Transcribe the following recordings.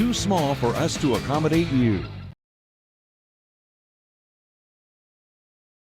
too small for us to accommodate you.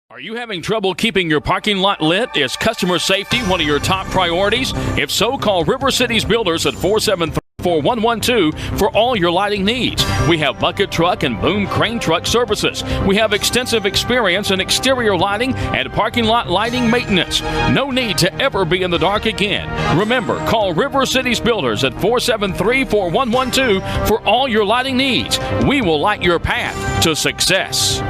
Are you having trouble keeping your parking lot lit? Is customer safety one of your top priorities? If so, call River Cities Builders at 473-4112 for all your lighting needs. We have bucket truck and boom crane truck services. We have extensive experience in exterior lighting and parking lot lighting maintenance. No need to ever be in the dark again. Remember, call River Cities Builders at 473-4112 for all your lighting needs. We will light your path to success.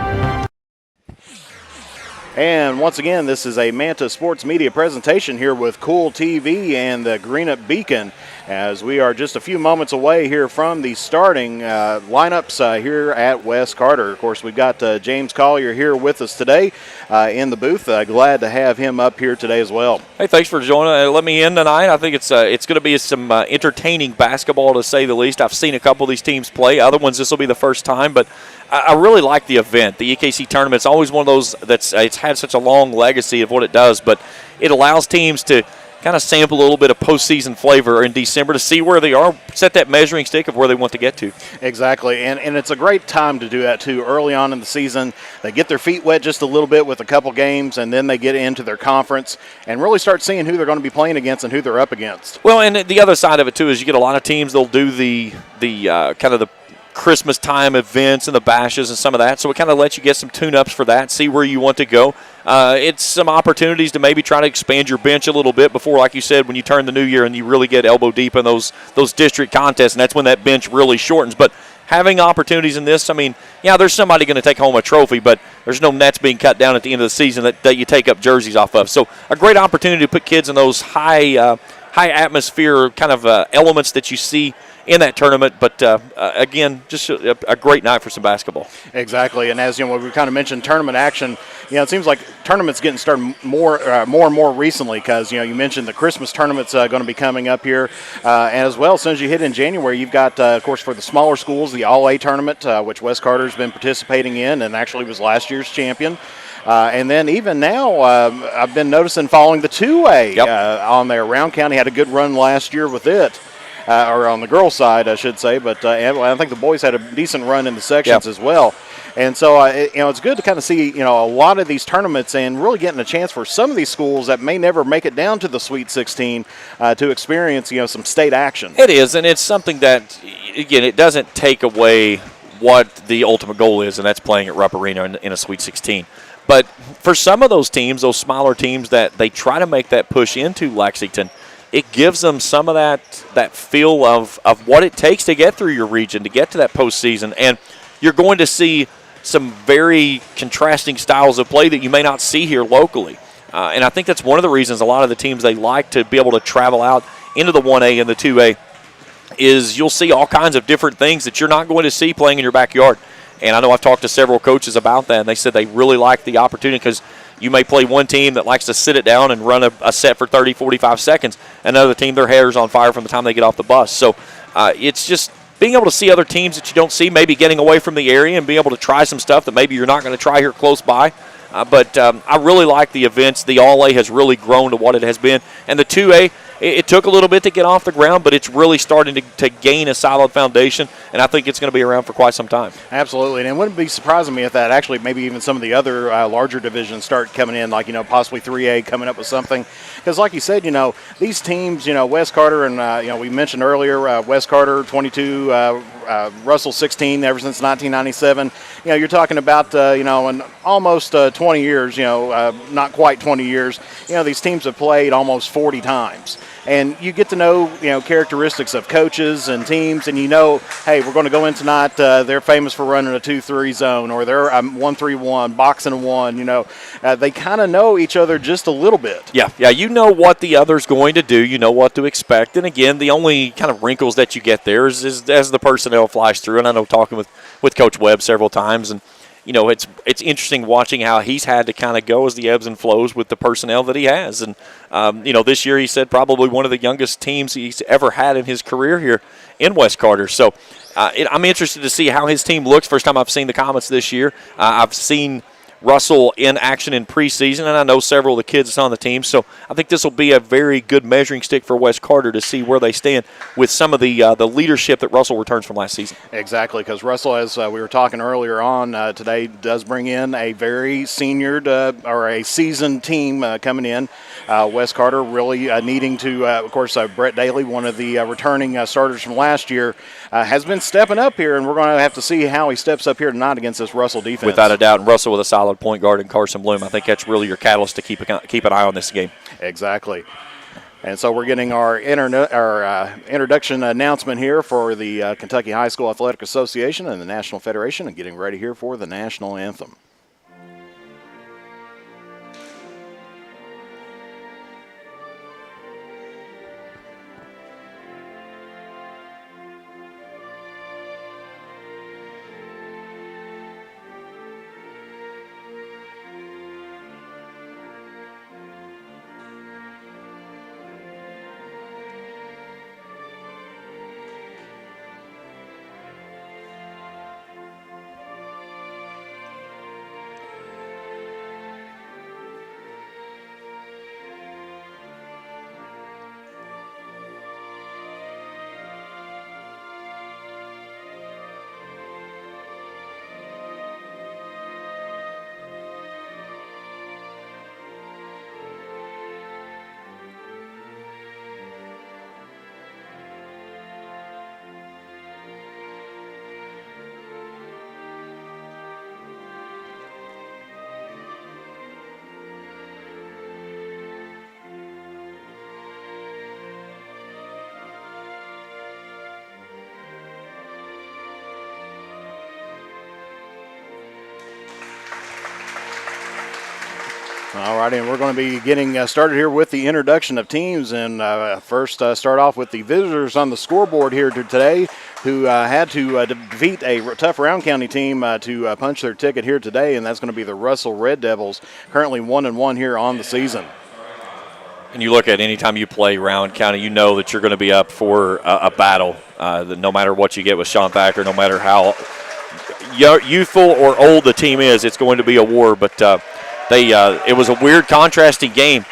And once again, this is a Manta Sports Media presentation here with Cool TV and the Greenup Beacon, as we are just a few moments away here from the starting lineups here at West Carter. Of course, we've got James Collier here with us today in the booth. Glad to have him up here today as well. Hey, thanks for joining. Let me in tonight. I think it's going to be some entertaining basketball, to say the least. I've seen a couple of these teams play. Other ones, this will be the first time, but I really like the event. The EKC tournament's always one of those that's it's had such a long legacy of what it does, but it allows teams to kind of sample a little bit of postseason flavor in December to see where they are, set that measuring stick of where they want to get to. Exactly, and it's a great time to do that too. Early on in the season, they get their feet wet just a little bit with a couple games, and then they get into their conference and really start seeing who they're going to be playing against and who they're up against. Well, and the other side of it too is you get a lot of teams, they'll do the kind of the Christmas time events and the bashes and some of that, so it kind of lets you get some tune-ups for that, see where you want to go. It's some opportunities to maybe try to expand your bench a little bit before, like you said, when you turn the new year and you really get elbow deep in those district contests, and that's when that bench really shortens. But having opportunities in this, I mean, yeah, there's somebody going to take home a trophy, but there's no nets being cut down at the end of the season that you take up jerseys off of. So a great opportunity to put kids in those high atmosphere kind of elements that you see in that tournament, but again, just a great night for some basketball. Exactly, and as you know, we kind of mentioned tournament action. It seems like tournaments getting started more and more recently, because you mentioned the Christmas tournament's going to be coming up here, and as well. As soon as you hit in January, you've got, of course, for the smaller schools, the All-A tournament, which West Carter's been participating in, and actually was last year's champion. And then even now, I've been noticing following the 2A on there. Round County had a good run last year with it. Or on the girls' side, I should say, but I think the boys had a decent run in the sections as well. And so, it's good to kind of see, a lot of these tournaments and really getting a chance for some of these schools that may never make it down to the Sweet 16 to experience, some state action. It is, and it's something that, again, it doesn't take away what the ultimate goal is, and that's playing at Rupp Arena in a Sweet 16. But for some of those teams, those smaller teams that they try to make that push into Lexington, it gives them some of that feel of what it takes to get through your region, to get to that postseason. And you're going to see some very contrasting styles of play that you may not see here locally. And I think that's one of the reasons a lot of the teams, they like to be able to travel out into the 1A and the 2A, is you'll see all kinds of different things that you're not going to see playing in your backyard. And I know I've talked to several coaches about that, and they said they really like the opportunity, because you may play one team that likes to sit it down and run a set for 30, 45 seconds. Another team, their hair's on fire from the time they get off the bus. So it's just being able to see other teams that you don't see, maybe getting away from the area and being able to try some stuff that maybe you're not going to try here close by. But I really like the events. The All-A has really grown to what it has been. And the 2A, it took a little bit to get off the ground, but it's really starting to gain a solid foundation, and I think it's going to be around for quite some time. Absolutely, and it wouldn't be surprising me if that actually maybe even some of the other larger divisions start coming in, like, possibly 3A coming up with something. Because like you said, these teams, West Carter and, we mentioned earlier, West Carter 22, Russell 16 ever since 1997. You're talking about, in almost 20 years, not quite 20 years, these teams have played almost 40 times. And you get to know, characteristics of coaches and teams, and hey, we're going to go in tonight. They're famous for running a 2-3 zone, or they're 1-3-1, boxing a 1. They kind of know each other just a little bit. Yeah, you know what the other's going to do. You know what to expect. And again, the only kind of wrinkles that you get there is as the personnel flies through. And I know talking with Coach Webb several times, and it's interesting watching how he's had to kind of go as the ebbs and flows with the personnel that he has. And, this year he said probably one of the youngest teams he's ever had in his career here in West Carter. So I'm interested to see how his team looks. First time I've seen the Comets this year. I've seen Russell in action in preseason, and I know several of the kids that's on the team. So I think this will be a very good measuring stick for West Carter to see where they stand with some of the leadership that Russell returns from last season. Exactly, because Russell, as we were talking earlier on today, does bring in a very seniored or a seasoned team coming in. West Carter really needing to, of course, Brett Daly, one of the returning starters from last year, has been stepping up here, and we're going to have to see how he steps up here tonight against this Russell defense. Without a doubt, and Russell with a solid point guard and Carson Bloom, I think that's really your catalyst to keep an eye on this game. Exactly. And so we're getting our introduction announcement here for the Kentucky High School Athletic Association and the National Federation, and getting ready here for the national anthem. All righty, and we're going to be getting started here with the introduction of teams. And first, start off with the visitors on the scoreboard here today, who had to defeat a tough Round County team to punch their ticket here today, and that's going to be the Russell Red Devils, currently 1-1 here on the season. And you look at any time you play Round County, you know that you're going to be up for a battle. No matter what you get with Sean Thacker, no matter how youthful or old the team is, it's going to be a war. But it was a weird, contrasting game.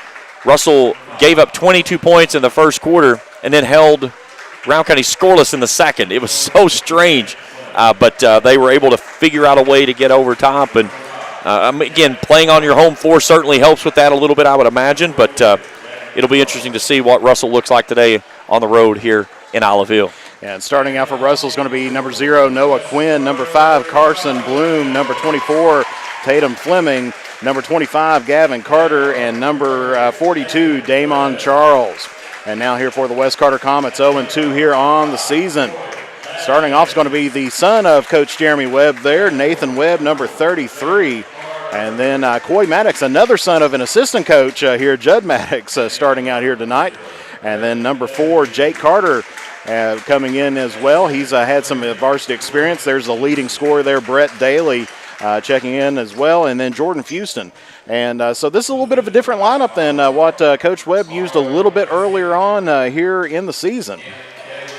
Russell gave up 22 points in the first quarter and then held Round County scoreless in the second. It was so strange, but they were able to figure out a way to get over top. And, again, playing on your home floor certainly helps with that a little bit, I would imagine. But it'll be interesting to see what Russell looks like today on the road here in Olive Hill. And starting out for Russell is going to be number 0, Noah Quinn, number 5, Carson Bloom, number 24, Tatum Fleming, number 25, Gavin Carter, and number 42, Damon Charles. And now here for the West Carter Comets, 0-2 here on the season. Starting off is going to be the son of Coach Jeremy Webb there, Nathan Webb, number 33. And then Coy Maddox, another son of an assistant coach here, Judd Maddox, starting out here tonight. And then number 4, Jake Carter, coming in as well. He's had some varsity experience. There's the leading scorer there, Brett Daly, checking in as well, and then Jordan Fuston. And so this is a little bit of a different lineup than what Coach Webb used a little bit earlier on here in the season.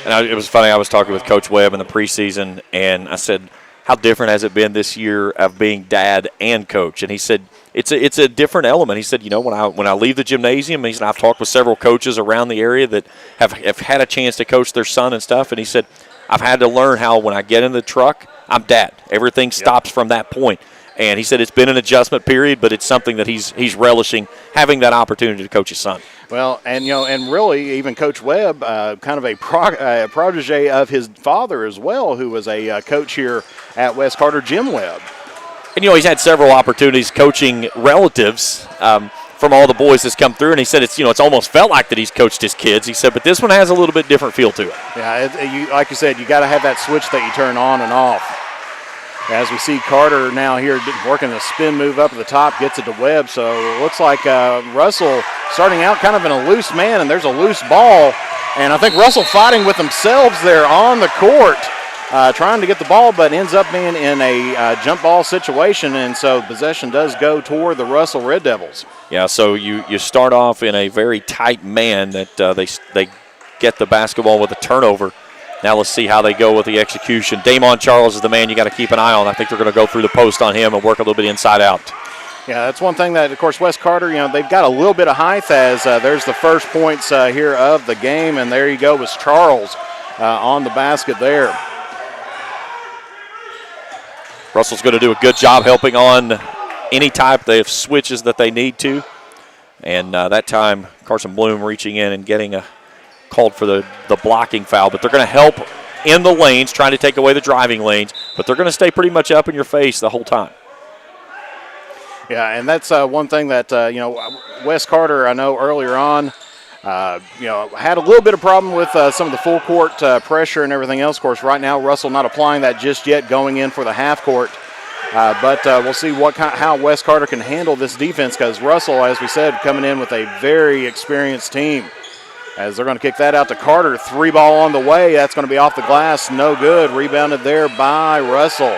And it was funny, I was talking with Coach Webb in the preseason, and I said, how different has it been this year of being dad and coach? And he said, it's a different element. He said, when I leave the gymnasium, he said, I've talked with several coaches around the area that have had a chance to coach their son and stuff, and he said, I've had to learn how when I get in the truck, I'm dad. Everything stops from that point. And he said it's been an adjustment period, but it's something that he's relishing, having that opportunity to coach his son. Well, and and really even Coach Webb, kind of a protege of his father as well, who was a coach here at West Carter, Jim Webb. And he's had several opportunities coaching relatives from all the boys that's come through, and he said it's almost felt like that he's coached his kids. He said, but this one has a little bit different feel to it. Yeah, like you said, you got to have that switch that you turn on and off. As we see Carter now here working the spin move up at the top, gets it to Webb. So it looks like Russell starting out kind of in a loose man, and there's a loose ball. And I think Russell fighting with themselves there on the court, trying to get the ball, but ends up being in a jump ball situation. And so possession does go toward the Russell Red Devils. Yeah, so you start off in a very tight man that they get the basketball with a turnover. Now let's see how they go with the execution. Damon Charles is the man you got to keep an eye on. I think they're going to go through the post on him and work a little bit inside out. Yeah, that's one thing that, of course, West Carter, they've got a little bit of height as there's the first points here of the game, and there you go was Charles on the basket there. Russell's going to do a good job helping on any type of switches that they need to. And that time, Carson Bloom reaching in and getting called for the blocking foul. But they're going to help in the lanes, trying to take away the driving lanes. But they're going to stay pretty much up in your face the whole time. Yeah, and that's one thing that, West Carter, I know earlier on, had a little bit of problem with some of the full court pressure and everything else. Of course, right now, Russell not applying that just yet, going in for the half court. But we'll see how West Carter can handle this defense because Russell, as we said, coming in with a very experienced team. As they're going to kick that out to Carter. 3 ball on the way. That's going to be off the glass. No good. Rebounded there by Russell.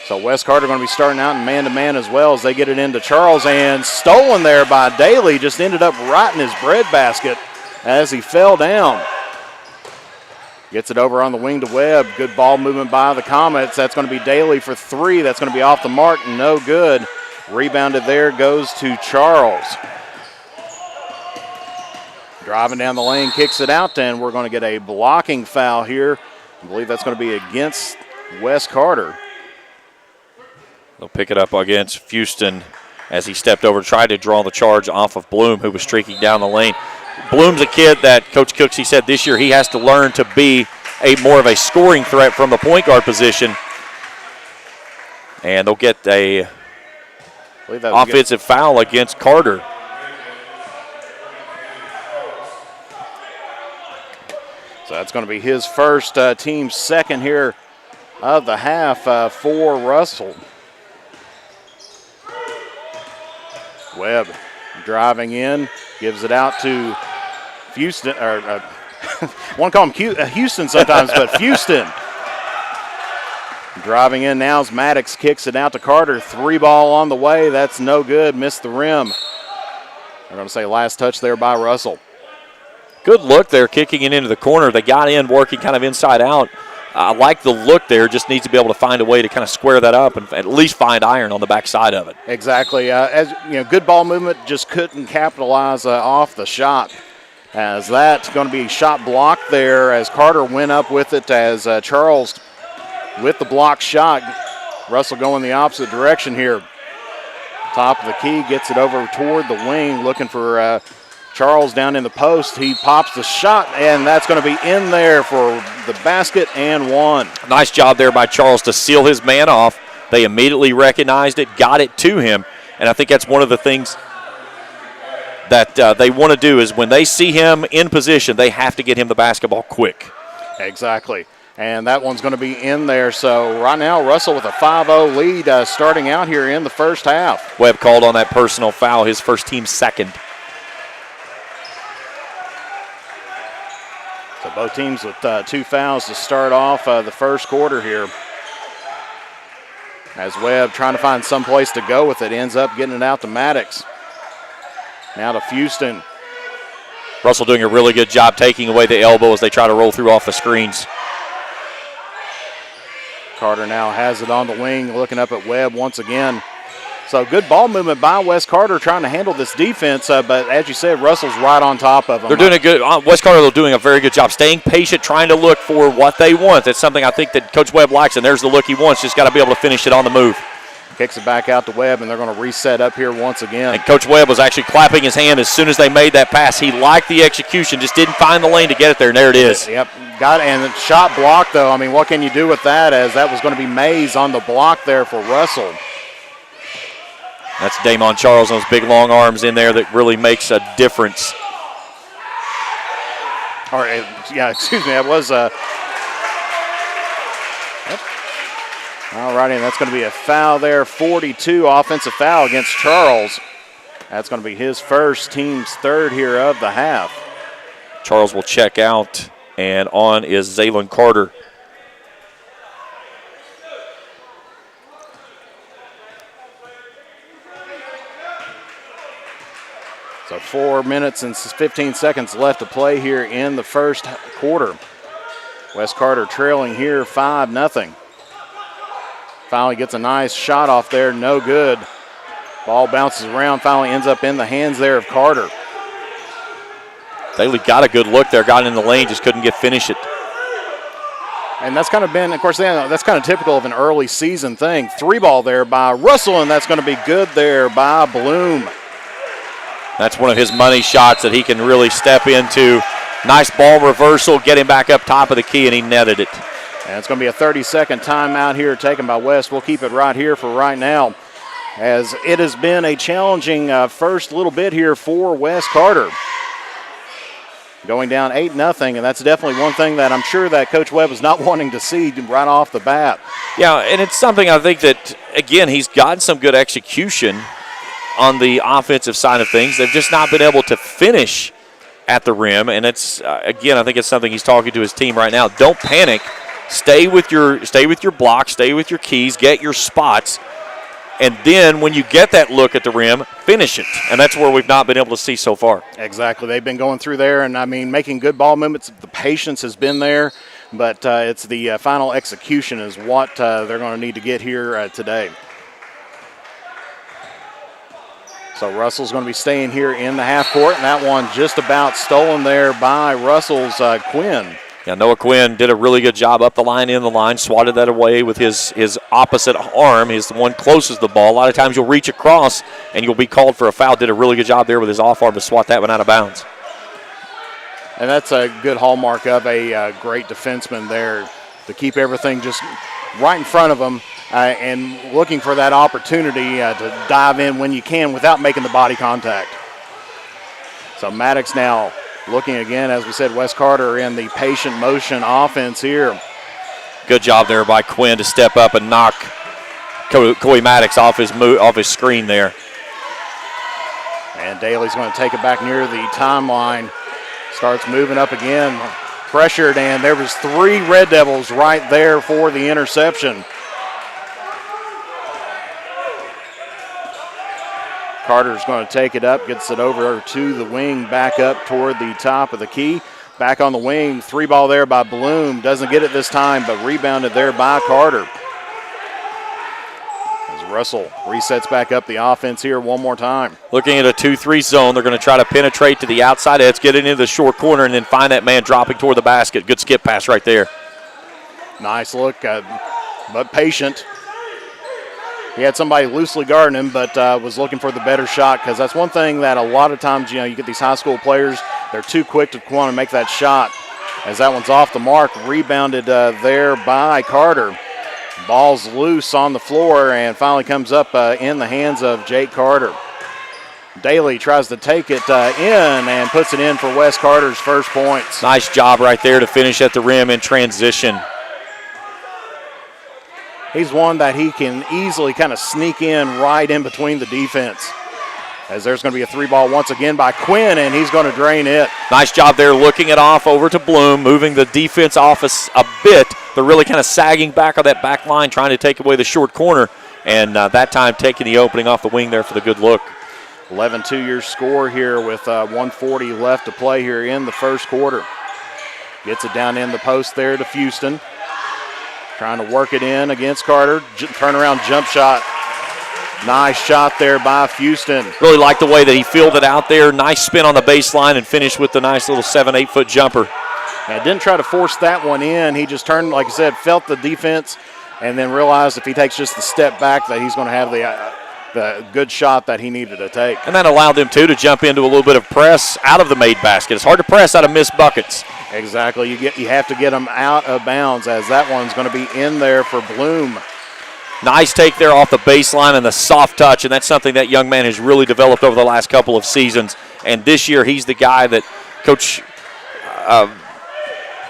So West Carter going to be starting out in man-to-man as well as they get it into Charles. And stolen there by Daly. Just ended up right in his breadbasket as he fell down. Gets it over on the wing to Webb. Good ball movement by the Comets. That's going to be Daly for 3. That's going to be off the mark. No good. Rebounded there goes to Charles. Driving down the lane, kicks it out, and we're going to get a blocking foul here. I believe that's going to be against West Carter. They'll pick it up against Houston as he stepped over, tried to draw the charge off of Bloom, who was streaking down the lane. Bloom's a kid that Coach Cooksey said this year he has to learn to be more of a scoring threat from the point guard position. And they'll get a offensive foul against Carter. So that's going to be his first, team second here of the half for Russell. Webb driving in, gives it out to Houston, or I want to call him Houston sometimes, but Houston. Driving in now is Maddox, kicks it out to Carter. 3 ball on the way, that's no good, missed the rim. They're going to say last touch there by Russell. Good look there, kicking it into the corner. They got in, working kind of inside out. I like the look there, just needs to be able to find a way to kind of square that up and at least find iron on the backside of it. Exactly. As good ball movement, just couldn't capitalize off the shot. As that's going to be shot blocked there as Carter went up with it as Charles with the block shot. Russell going the opposite direction here. Top of the key, gets it over toward the wing, looking for Charles down in the post. He pops the shot, and that's going to be in there for the basket and one. Nice job there by Charles to seal his man off. They immediately recognized it, got it to him, and I think that's one of the things that they want to do is when they see him in position, they have to get him the basketball quick. Exactly. And that one's going to be in there. So right now, Russell with a 5-0 lead starting out here in the first half. Webb called on that personal foul, his first team second. So both teams with 2 fouls to start off the first quarter here. As Webb trying to find some place to go with it, ends up getting it out to Maddox. Now to Houston. Russell doing a really good job taking away the elbow as they try to roll through off the screens. Carter now has it on the wing, looking up at Webb once again. So good ball movement by West Carter trying to handle this defense, but as you said, Russell's right on top of them. They're doing a good, West Carter they're doing a very good job staying patient, trying to look for what they want. That's something I think that Coach Webb likes, and there's the look he wants. Just got to be able to finish it on the move. Kicks it back out to Webb, and they're going to reset up here once again. And Coach Webb was actually clapping his hand as soon as they made that pass. He liked the execution, just didn't find the lane to get it there, and there it is. Yep, got it, and the shot blocked, though. I mean, what can you do with that, as that was going to be Mays on the block there for Russell. That's Damon Charles, those big long arms in there that really makes a difference. All right, yeah, excuse me, that was yep. All righty, and that's going to be a foul there, 42 offensive foul against Charles. That's going to be his first, team's third here of the half. Charles will check out, and on is Zaylon Carter. So So 4 minutes and 15 seconds left to play here in the first quarter. Wes Carter trailing here 5-0. Finally gets a nice shot off there, no good. Ball bounces around, finally ends up in the hands there of Carter. Daly got a good look there, got in the lane, just couldn't finish it. And that's kind of been, of course, that's kind of typical of an early season thing. 3-ball there by Russell, and that's going to be good there by Bloom. That's one of his money shots that he can really step into. Nice ball reversal, get him back up top of the key, and he netted it. And it's going to be a 30-second timeout here taken by West. We'll keep it right here for right now, as it has been a challenging first little bit here for Wes Carter. Going down 8-0, and that's definitely one thing that I'm sure that Coach Webb is not wanting to see right off the bat. Yeah, and it's something I think that, again, he's gotten some good execution on the offensive side of things. They've just not been able to finish at the rim, and it's, again, I think it's something he's talking to his team right now. Don't panic. Stay with your block, stay with your keys, get your spots, and then when you get that look at the rim, finish it. And that's where we've not been able to see so far. Exactly. They've been going through there, and, I mean, making good ball movements. The patience has been there, but it's the final execution is what they're going to need to get here today. So Russell's going to be staying here in the half court, and that one just about stolen there by Russell's Quinn. Yeah, Noah Quinn did a really good job up the line, in the line, swatted that away with his opposite arm. He's the one closest to the ball. A lot of times you'll reach across and you'll be called for a foul. Did a really good job there with his off arm to swat that one out of bounds. And that's a good hallmark of a great defenseman there, to keep everything just right in front of him and looking for that opportunity to dive in when you can without making the body contact. So Maddox now looking again, as we said, Wes Carter in the patient motion offense here. Good job there by Quinn to step up and knock Coy Maddox off his screen there. And Daly's going to take it back near the timeline. Starts moving up again, pressured, and there was 3 Red Devils right there for the interception. Carter's going to take it up, gets it over to the wing, back up toward the top of the key. Back on the wing, 3-ball there by Bloom. Doesn't get it this time, but rebounded there by Carter. As Russell resets back up the offense here one more time. Looking at a 2-3 zone, they're going to try to penetrate to the outside edge, get it into the short corner, and then find that man dropping toward the basket. Good skip pass right there. Nice look, but patient. He had somebody loosely guarding him, but was looking for the better shot, because that's one thing that a lot of times, you get these high school players, they're too quick to want to make that shot. As that one's off the mark, rebounded there by Carter. Ball's loose on the floor and finally comes up in the hands of Jake Carter. Daly tries to take it in and puts it in for Wes Carter's first points. Nice job right there to finish at the rim in transition. He's one that he can easily kind of sneak in right in between the defense. As there's going to be a 3-ball once again by Quinn, and he's going to drain it. Nice job there looking it off over to Bloom, moving the defense off a bit. They're really kind of sagging back on that back line, trying to take away the short corner, and that time taking the opening off the wing there for the good look. 11-2 your score here with 1:40 left to play here in the first quarter. Gets it down in the post there to Houston. Trying to work it in against Carter. Turnaround jump shot. Nice shot there by Houston. Really like the way that he fielded out there. Nice spin on the baseline and finished with the nice little 7-8 foot jumper. And didn't try to force that one in. He just turned, like I said, felt the defense, and then realized if he takes just the step back that he's going to have the good shot that he needed to take. And that allowed them, too, to jump into a little bit of press out of the made basket. It's hard to press out of missed buckets. Exactly. You have to get them out of bounds, as that one's going to be in there for Bloom. Nice take there off the baseline and the soft touch, and that's something that young man has really developed over the last couple of seasons. And this year he's the guy that Coach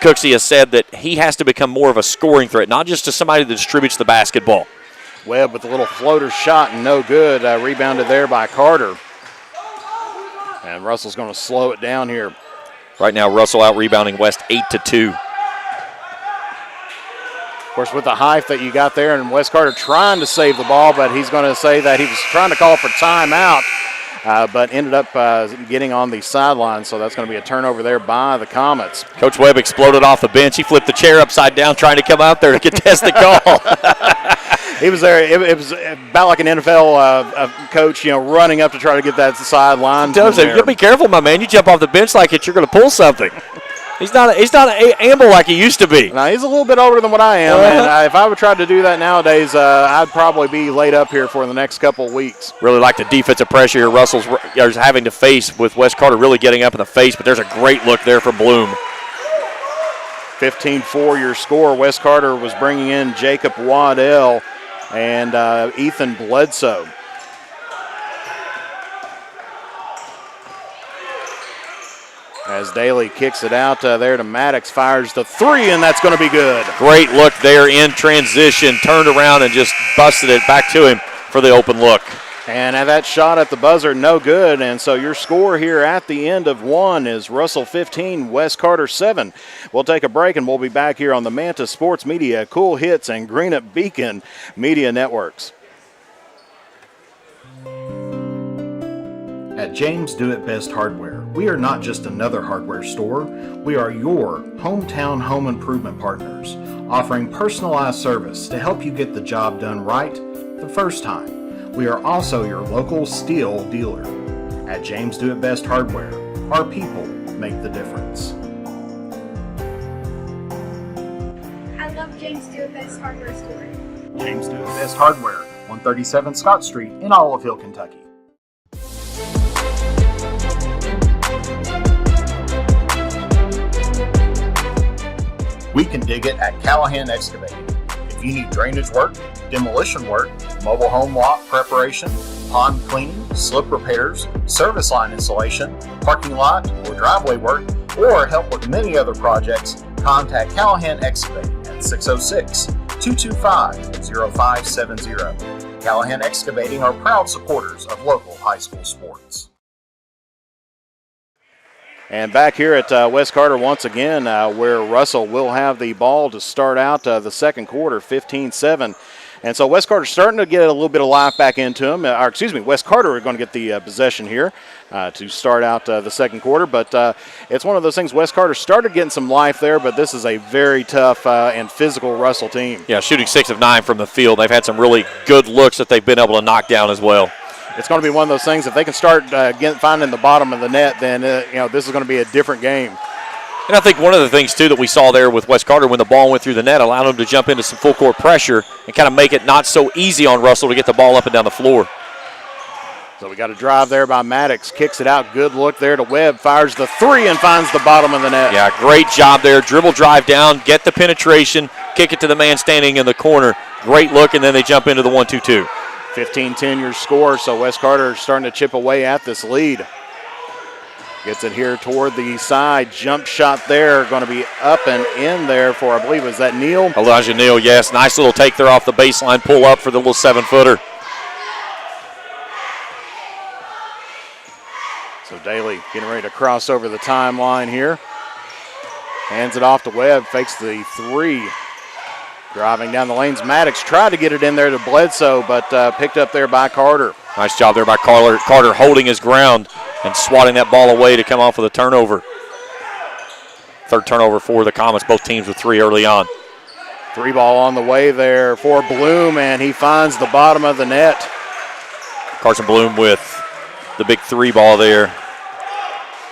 Cooksey has said that he has to become more of a scoring threat, not just to somebody that distributes the basketball. Webb with a little floater shot and no good. Rebounded there by Carter. And Russell's going to slow it down here. Right now, Russell out rebounding West 8-2. Of course, with the height that you got there, and Wes Carter trying to save the ball, but he's going to say that he was trying to call for timeout but ended up getting on the sideline. So that's going to be a turnover there by the Comets. Coach Webb exploded off the bench. He flipped the chair upside down trying to come out there to contest the call. He was there. It was about like an NFL coach, running up to try to get that sideline. You'll be careful, my man. You jump off the bench like it, you're going to pull something. He's not an amble like he used to be. Now, he's a little bit older than what I am, and if I would try to do that nowadays, I'd probably be laid up here for the next couple of weeks. Really like the defensive pressure here Russell's having to face with Wes Carter really getting up in the face, but there's a great look there from Bloom. 15-4 your score. Wes Carter was bringing in Jacob Waddell and Ethan Bledsoe. As Daly kicks it out there to Maddox, fires the three, and that's going to be good. Great look there in transition. Turned around and just busted it back to him for the open look. And that shot at the buzzer, no good. And so your score here at the end of one is Russell 15, Wes Carter 7. We'll take a break, and we'll be back here on the Manta Sports Media, Cool Hits, and Greenup Beacon Media Networks. At James Do It Best Hardware, we are not just another hardware store. We are your hometown home improvement partners, offering personalized service to help you get the job done right the first time. We are also your local steel dealer. At James Do It Best Hardware, our people make the difference. I love James Do It Best Hardware store. James Do It Best Hardware, 137 Scott Street in Olive Hill, Kentucky. We can dig it at Callahan Excavating. If you need drainage work, demolition work, mobile home lot preparation, pond cleaning, slip repairs, service line installation, parking lot or driveway work, or help with many other projects, contact Callahan Excavating at 606-225-0570. Callahan Excavating are proud supporters of local high school sports. And back here at Wes Carter once again, where Russell will have the ball to start out the second quarter, 15-7. And so Wes Carter's starting to get a little bit of life back into him. Wes Carter are going to get the possession here to start out the second quarter. But it's one of those things, Wes Carter started getting some life there, but this is a very tough and physical Russell team. Yeah, shooting 6 of 9 from the field. They've had some really good looks that they've been able to knock down as well. It's going to be one of those things, if they can start finding the bottom of the net, then this is going to be a different game. And I think one of the things, too, that we saw there with Wes Carter when the ball went through the net allowed him to jump into some full-court pressure and kind of make it not so easy on Russell to get the ball up and down the floor. So we got a drive there by Maddox. Kicks it out. Good look there to Webb. Fires the three and finds the bottom of the net. Yeah, great job there. Dribble drive down, get the penetration, kick it to the man standing in the corner. Great look, and then they jump into the 1-2-2. 15-10 your score, so Wes Carter starting to chip away at this lead. Gets it here toward the side. Jump shot there, going to be up and in there for, I believe, is that Neal? Elijah Neal, yes. Nice little take there off the baseline, pull up for the little 7-footer. So Daly getting ready to cross over the timeline here. Hands it off to Webb, fakes the three. Driving down the lanes, Maddox tried to get it in there to Bledsoe, but picked up there by Carter. Nice job there by Carter holding his ground and swatting that ball away to come off with a turnover. Third turnover for the Comets, both teams with 3 early on. 3 ball on the way there for Bloom, and he finds the bottom of the net. Carson Bloom with the big 3 ball there.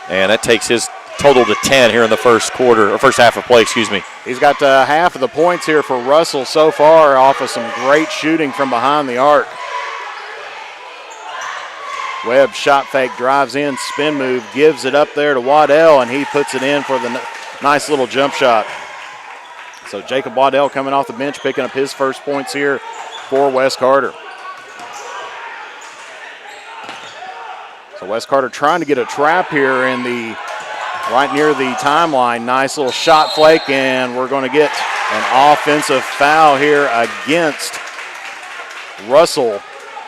And that takes his total to 10 here in the first quarter, or first half of play, excuse me. He's got half of the points here for Russell so far off of some great shooting from behind the arc. Webb shot fake, drives in, spin move, gives it up there to Waddell, and he puts it in for the nice little jump shot. So Jacob Waddell coming off the bench, picking up his first points here for Wes Carter. So Wes Carter trying to get a trap here in the right near the timeline. Nice little shot flake, and we're going to get an offensive foul here against Russell.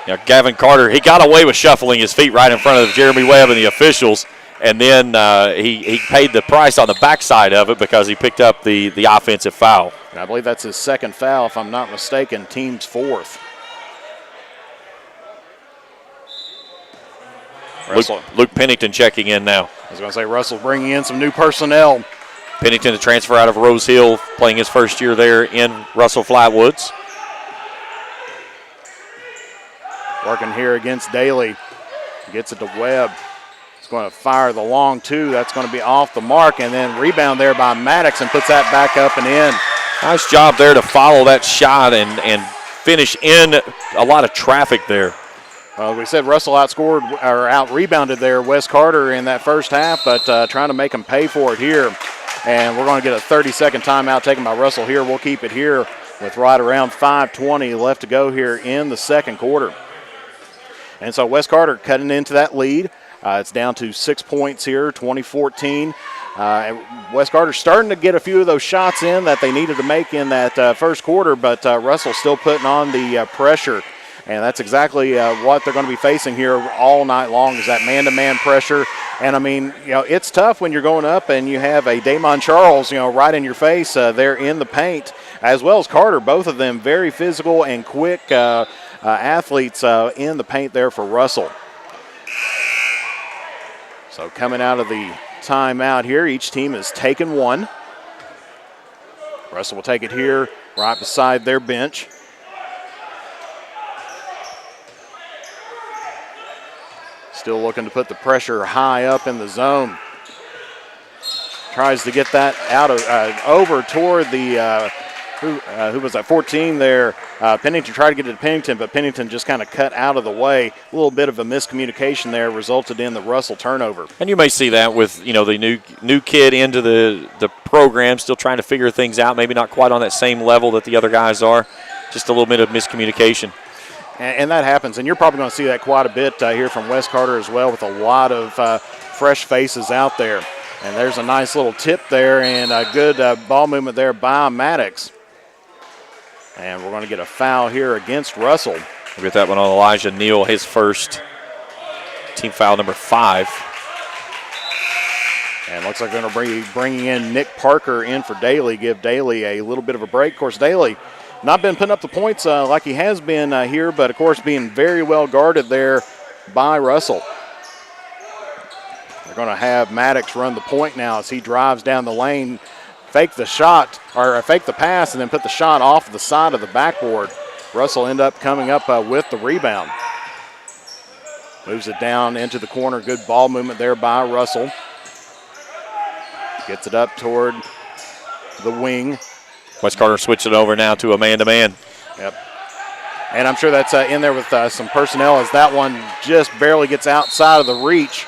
Yeah, Gavin Carter, he got away with shuffling his feet right in front of Jeremy Webb and the officials, and then he paid the price on the backside of it because he picked up the offensive foul. And I believe that's his second foul, if I'm not mistaken, team's fourth. Luke Pennington checking in now. I was going to say Russell bringing in some new personnel. Pennington, a transfer out of Rose Hill, playing his first year there in Russell Flatwoods. Working here against Daly. Gets it to Webb. He's going to fire the long two. That's going to be off the mark, and then rebound there by Maddox and puts that back up and in. Nice job there to follow that shot and finish in a lot of traffic there. Well, we said Russell out-rebounded there Wes Carter in that first half, but trying to make him pay for it here. And we're going to get a 30-second timeout taken by Russell here. We'll keep it here with right around 5:20 left to go here in the second quarter. And so Wes Carter cutting into that lead. It's down to 6 points here, 20-14. Wes Carter starting to get a few of those shots in that they needed to make in that first quarter, but Russell still putting on the pressure. And that's exactly what they're going to be facing here all night long is that man-to-man pressure. And, I mean, it's tough when you're going up and you have a Damon Charles, right in your face there in the paint, as well as Carter, both of them very physical and quick athletes in the paint there for Russell. So coming out of the timeout here, each team has taken one. Russell will take it here right beside their bench. Still looking to put the pressure high up in the zone. Tries to get that out of over toward the who was at 14 there. Pennington tried to get it to Pennington, but Pennington just kind of cut out of the way. A little bit of a miscommunication there resulted in the Russell turnover. And you may see that with the new kid into the program, still trying to figure things out. Maybe not quite on that same level that the other guys are. Just a little bit of miscommunication. And that happens, and you're probably going to see that quite a bit here from Wes Carter as well, with a lot of fresh faces out there. And there's a nice little tip there and a good ball movement there by Maddox. And we're going to get a foul here against Russell. We'll get that one on Elijah Neal, his first team foul number 5. And looks like they're going to be bringing in Nick Parker in for Daly, give Daly a little bit of a break. Of course, Daly not been putting up the points like he has been here, but, of course, being very well guarded there by Russell. They're going to have Maddox run the point now as he drives down the lane, fake the shot, or fake the pass, and then put the shot off the side of the backboard. Russell end up coming up with the rebound. Moves it down into the corner. Good ball movement there by Russell. Gets it up toward the wing. Wes Carter switching over now to a man-to-man. Yep. And I'm sure that's in there with some personnel as that one just barely gets outside of the reach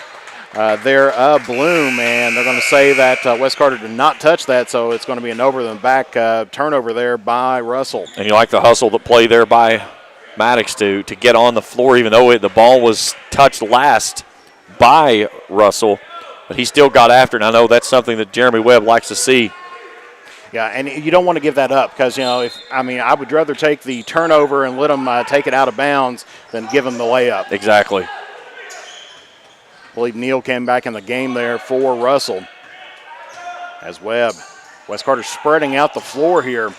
there of Bloom. And they're going to say that Wes Carter did not touch that, so it's going to be an over-the-back turnover there by Russell. And you like the hustle that play there by Maddox to get on the floor, even though the ball was touched last by Russell. But he still got after it, and I know that's something that Jeremy Webb likes to see. Yeah, and you don't want to give that up because, I would rather take the turnover and let them take it out of bounds than give them the layup. Exactly. I believe Neal came back in the game there for Russell as Wes Carter spreading out the floor here.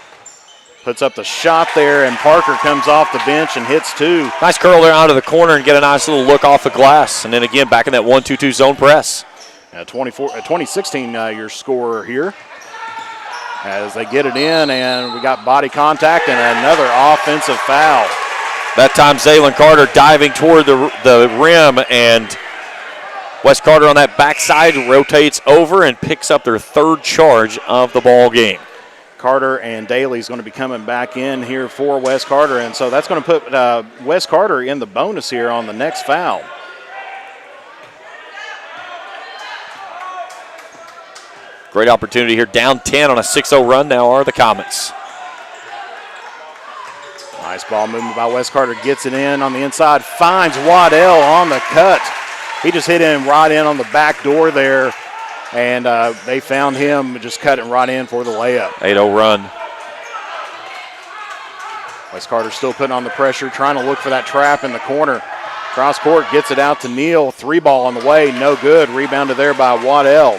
Puts up the shot there, and Parker comes off the bench and hits 2. Nice curl there out of the corner and get a nice little look off the glass. And then again, back in that 1-2-2 zone press. 2016 your scorer here. As they get it in, and we got body contact and another offensive foul. That time Zaylon Carter diving toward the rim, and Wes Carter on that backside rotates over and picks up their 3rd charge of the ball game. Carter and Daly's going to be coming back in here for Wes Carter, and so that's going to put Wes Carter in the bonus here on the next foul. Great opportunity here. Down 10 on a 6-0 run now are the Comets. Nice ball movement by Wes Carter. Gets it in on the inside. Finds Waddell on the cut. He just hit him right in on the back door there. And they found him just cutting right in for the layup. 8-0 run. Wes Carter still putting on the pressure, trying to look for that trap in the corner. Cross court, gets it out to Neal. 3-ball on the way. No good. Rebounded there by Waddell.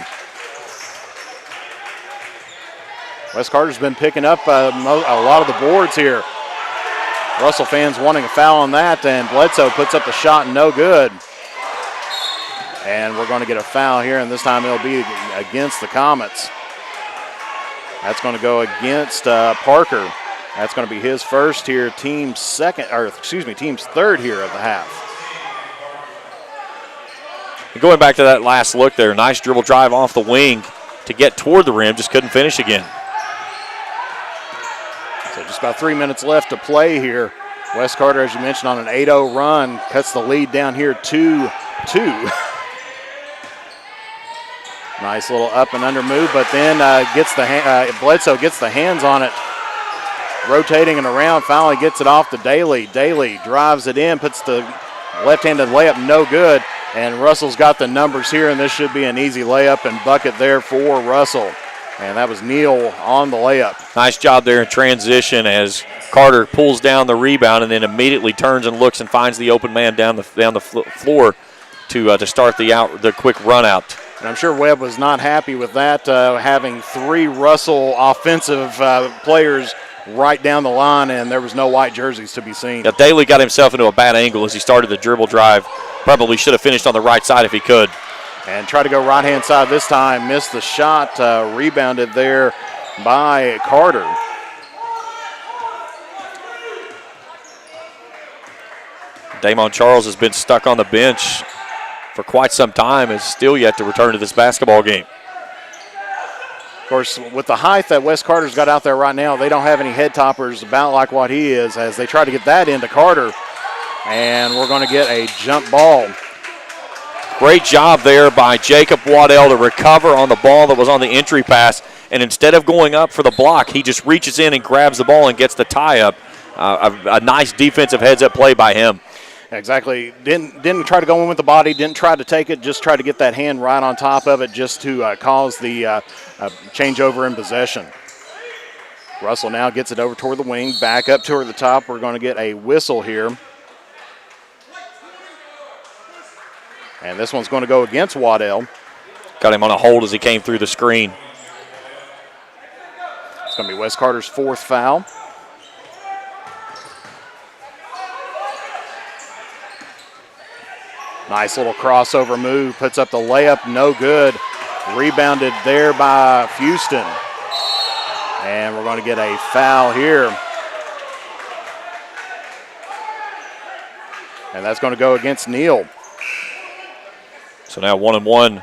Wes Carter's been picking up a lot of the boards here. Russell fans wanting a foul on that, and Bledsoe puts up the shot, no good. And we're going to get a foul here, and this time it'll be against the Comets. That's going to go against Parker. That's going to be his first here, team's third here of the half. And going back to that last look there, nice dribble drive off the wing to get toward the rim, just couldn't finish again. So just about 3 minutes left to play here. Wes Carter, as you mentioned, on an 8-0 run, cuts the lead down here 2-2. Nice little up and under move, but then Bledsoe gets the hands on it. Rotating and around, finally gets it off to Daly. Daly drives it in, puts the left-handed layup no good, and Russell's got the numbers here, and this should be an easy layup and bucket there for Russell. And that was Neal on the layup. Nice job there in transition as Carter pulls down the rebound and then immediately turns and looks and finds the open man down the floor to start the quick run out. And I'm sure Webb was not happy with that, having 3 Russell offensive players right down the line, and there was no white jerseys to be seen. Yeah, Daly got himself into a bad angle as he started the dribble drive. Probably should have finished on the right side if he could. And try to go right-hand side this time. Missed the shot, rebounded there by Carter. Damon Charles has been stuck on the bench for quite some time and still yet to return to this basketball game. Of course, with the height that Wes Carter's got out there right now, they don't have any head toppers about like what he is as they try to get that into Carter. And we're going to get a jump ball. Great job there by Jacob Waddell to recover on the ball that was on the entry pass. And instead of going up for the block, he just reaches in and grabs the ball and gets the tie-up. A nice defensive heads-up play by him. Exactly. Didn't try to go in with the body, didn't try to take it, just try to get that hand right on top of it just to cause the changeover in possession. Russell now gets it over toward the wing, back up toward the top. We're going to get a whistle here. And this one's going to go against Waddell. Got him on a hold as he came through the screen. It's going to be Wes Carter's 4th foul. Nice little crossover move, puts up the layup, no good. Rebounded there by Houston. And we're going to get a foul here. And that's going to go against Neal. So now 1-1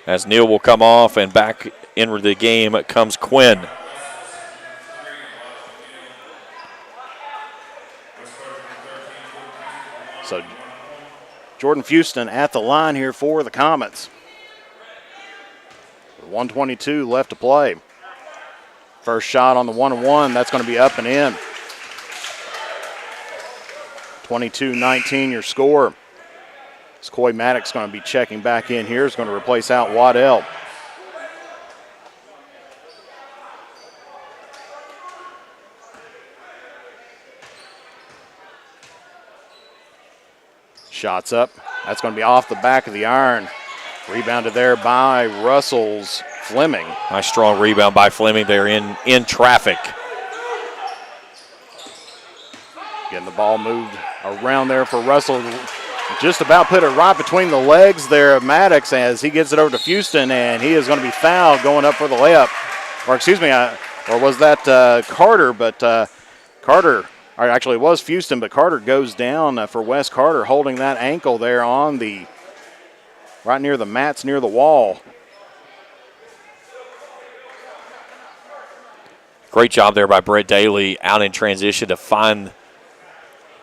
as Neal will come off, and back into the game comes Quinn. So Jordan Houston at the line here for the Comets. 1:22 left to play. First shot on the 1-1, that's going to be up and in. 22-19 your score. As Coy Maddox going to be checking back in here. Is going to replace out Waddell. Shots up. That's going to be off the back of the iron. Rebounded there by Russell's Fleming. Nice strong rebound by Fleming there in traffic. Getting the ball moved around there for Russell. Just about put it right between the legs there of Maddox as he gets it over to Houston, and he is going to be fouled going up for the layup. Or excuse me, or was that Carter? But Carter, or actually it was Houston, but Carter goes down for Wes Carter, holding that ankle there on the, right near the mats near the wall. Great job there by Brett Daly out in transition to find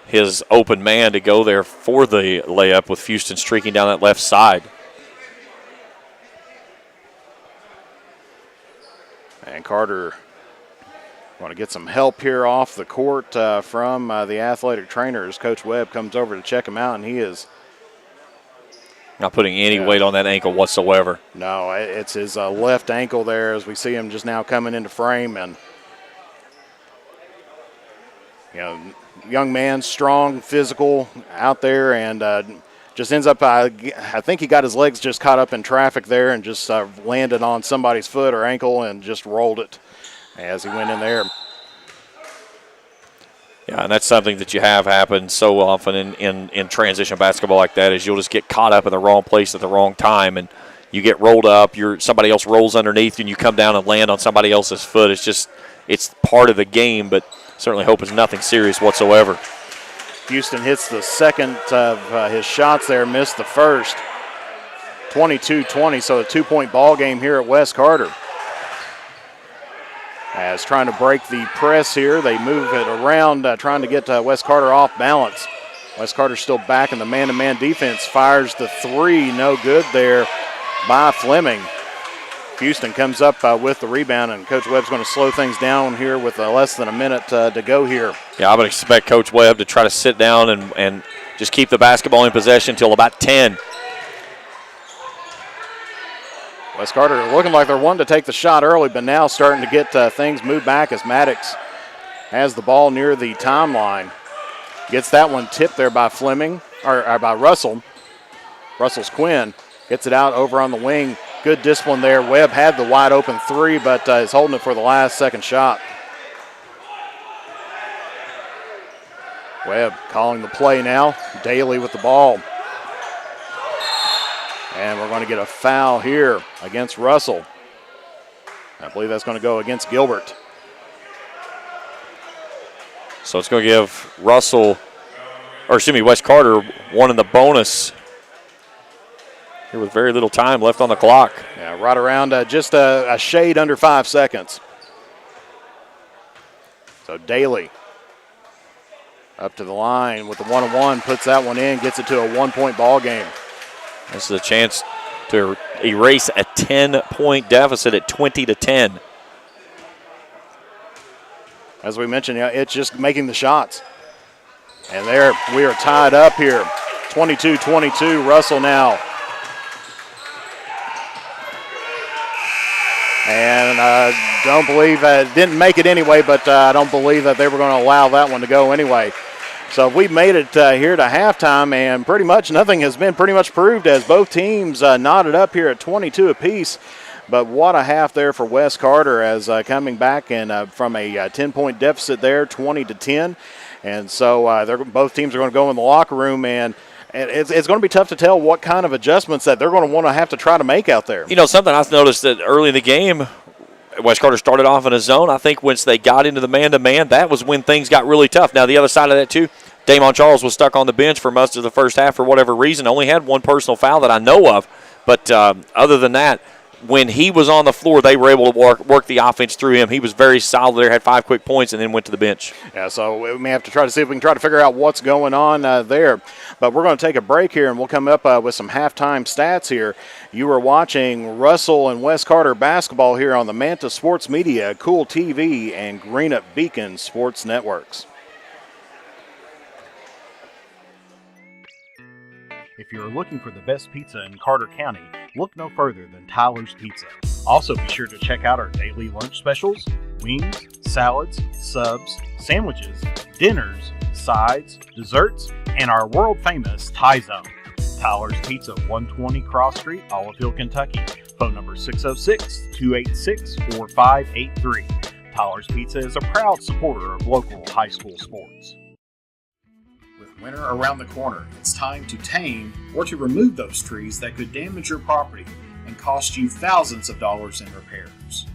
his open man to go there for the layup with Houston streaking down that left side. And Carter want to get some help here off the court from the athletic trainer as Coach Webb comes over to check him out, and he is not putting any weight on that ankle whatsoever. No, it's his left ankle there as we see him just now coming into frame. And, you know, young man, strong, physical out there, and just ends up, I think he got his legs just caught up in traffic there and just landed on somebody's foot or ankle and just rolled it as he went in there. Yeah, and that's something that you have happen so often in transition basketball like that is you'll just get caught up in the wrong place at the wrong time, and you get rolled up. Somebody else rolls underneath, and you come down and land on somebody else's foot. It's part of the game, but certainly hope it's nothing serious whatsoever. Houston hits the second of his shots there, missed the first. 22-20, so a 2-point ball game here at West Carter. As trying to break the press here, they move it around, trying to get West Carter off balance. West Carter still back in the man-to-man defense, fires the three, no good there by Fleming. Houston comes up with the rebound, and Coach Webb's going to slow things down here with less than a minute to go here. Yeah, I would expect Coach Webb to try to sit down and just keep the basketball in possession until about 10. West Carter looking like they're wanting to take the shot early, but now starting to get things moved back as Maddox has the ball near the timeline. Gets that one tipped there by Fleming, or by Russell. Russell's Quinn. Gets it out over on the wing. Good discipline there. Webb had the wide open three, but is holding it for the last second shot. Webb calling the play now. Daly with the ball. And we're going to get a foul here against Russell. I believe that's going to go against Gilbert. So it's going to give West Carter one in the bonus here with very little time left on the clock. Yeah, right around just a shade under 5 seconds. So Daly up to the line with the 1-on-1, puts that one in, gets it to a 1-point ball game. This is a chance to erase a 10-point deficit at 20-10. As we mentioned, it's just making the shots. And there we are tied up here. 22-22, Russell now. And I don't believe, didn't make it anyway, but I don't believe that they were going to allow that one to go anyway. So we made it here to halftime, and pretty much nothing has been pretty much proved as both teams knotted up here at 22 apiece. But what a half there for West Carter as coming back and from a 10-point deficit there, 20-10. And so both teams are going to go in the locker room, and it's going to be tough to tell what kind of adjustments that they're going to want to have to try to make out there. You know, something I've noticed that early in the game, West Carter started off in a zone. I think once they got into the man-to-man, that was when things got really tough. Now, the other side of that, too, Damon Charles was stuck on the bench for most of the first half for whatever reason. Only had one personal foul that I know of. But other than that, when he was on the floor, they were able to work the offense through him. He was very solid there, had 5 quick points, and then went to the bench. Yeah, so we may have to try to see if we can try to figure out what's going on there. But we're going to take a break here, and we'll come up with some halftime stats here. You are watching Russell and West Carter basketball here on the Manta Sports Media, Cool TV, and Green Up Beacon Sports Networks. If you're looking for the best pizza in Carter County, look no further than Tyler's Pizza. Also be sure to check out our daily lunch specials, wings, salads, subs, sandwiches, dinners, sides, desserts, and our world-famous Thai Zone. Tyler's Pizza, 120 Cross Street, Olive Hill, Kentucky. Phone number 606-286-4583. Tyler's Pizza is a proud supporter of local high school sports. With winter around the corner, it's time to tame or to remove those trees that could damage your property and cost you thousands of dollars in repairs.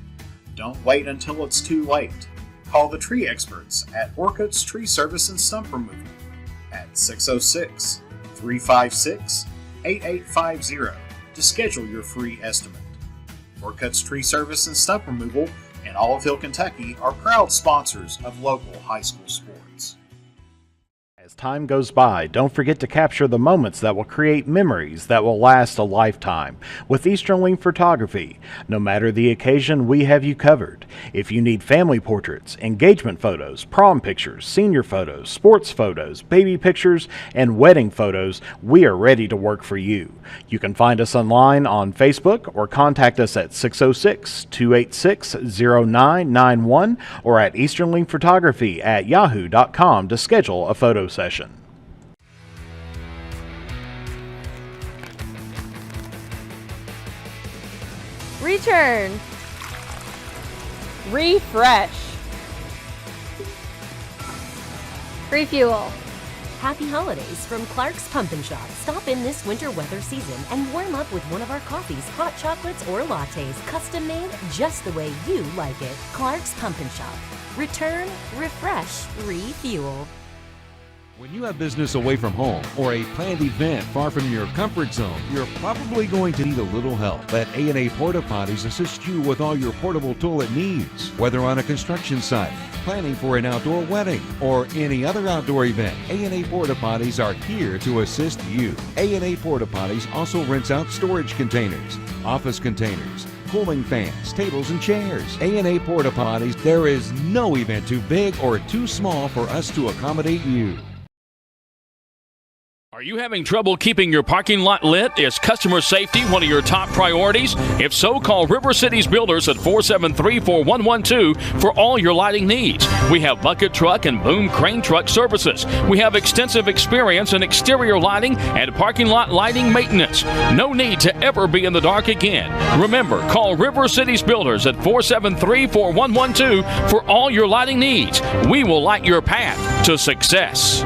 Don't wait until it's too late. Call the tree experts at Orcutt's Tree Service and Stump Removal at 606-356-8850 to schedule your free estimate. Orcutt's Tree Service and Stump Removal in Olive Hill, Kentucky are proud sponsors of local high school sports. As time goes by, don't forget to capture the moments that will create memories that will last a lifetime with Easterling Photography. No matter the occasion, we have you covered. If you need family portraits, engagement photos, prom pictures, senior photos, sports photos, baby pictures, and wedding photos, we are ready to work for you. You can find us online on Facebook or contact us at 606-286-0991 or at easterlingphotography@yahoo.com to schedule a photo session. Return. Refresh. Refuel. Happy holidays from Clark's Pump and Shop. Stop in this winter weather season and warm up with one of our coffees, hot chocolates, or lattes, custom made just the way you like it. Clark's Pump and Shop. Return, refresh, refuel. When you have business away from home or a planned event far from your comfort zone, you're probably going to need a little help. Let A&A Porta Potties assist you with all your portable toilet needs. Whether on a construction site, planning for an outdoor wedding, or any other outdoor event, A&A Porta Potties are here to assist you. A&A Porta Potties also rents out storage containers, office containers, cooling fans, tables, and chairs. A&A Porta Potties, there is no event too big or too small for us to accommodate you. Are you having trouble keeping your parking lot lit? Is customer safety one of your top priorities? If so, call River Cities Builders at 473-4112 for all your lighting needs. We have bucket truck and boom crane truck services. We have extensive experience in exterior lighting and parking lot lighting maintenance. No need to ever be in the dark again. Remember, call River Cities Builders at 473-4112 for all your lighting needs. We will light your path to success.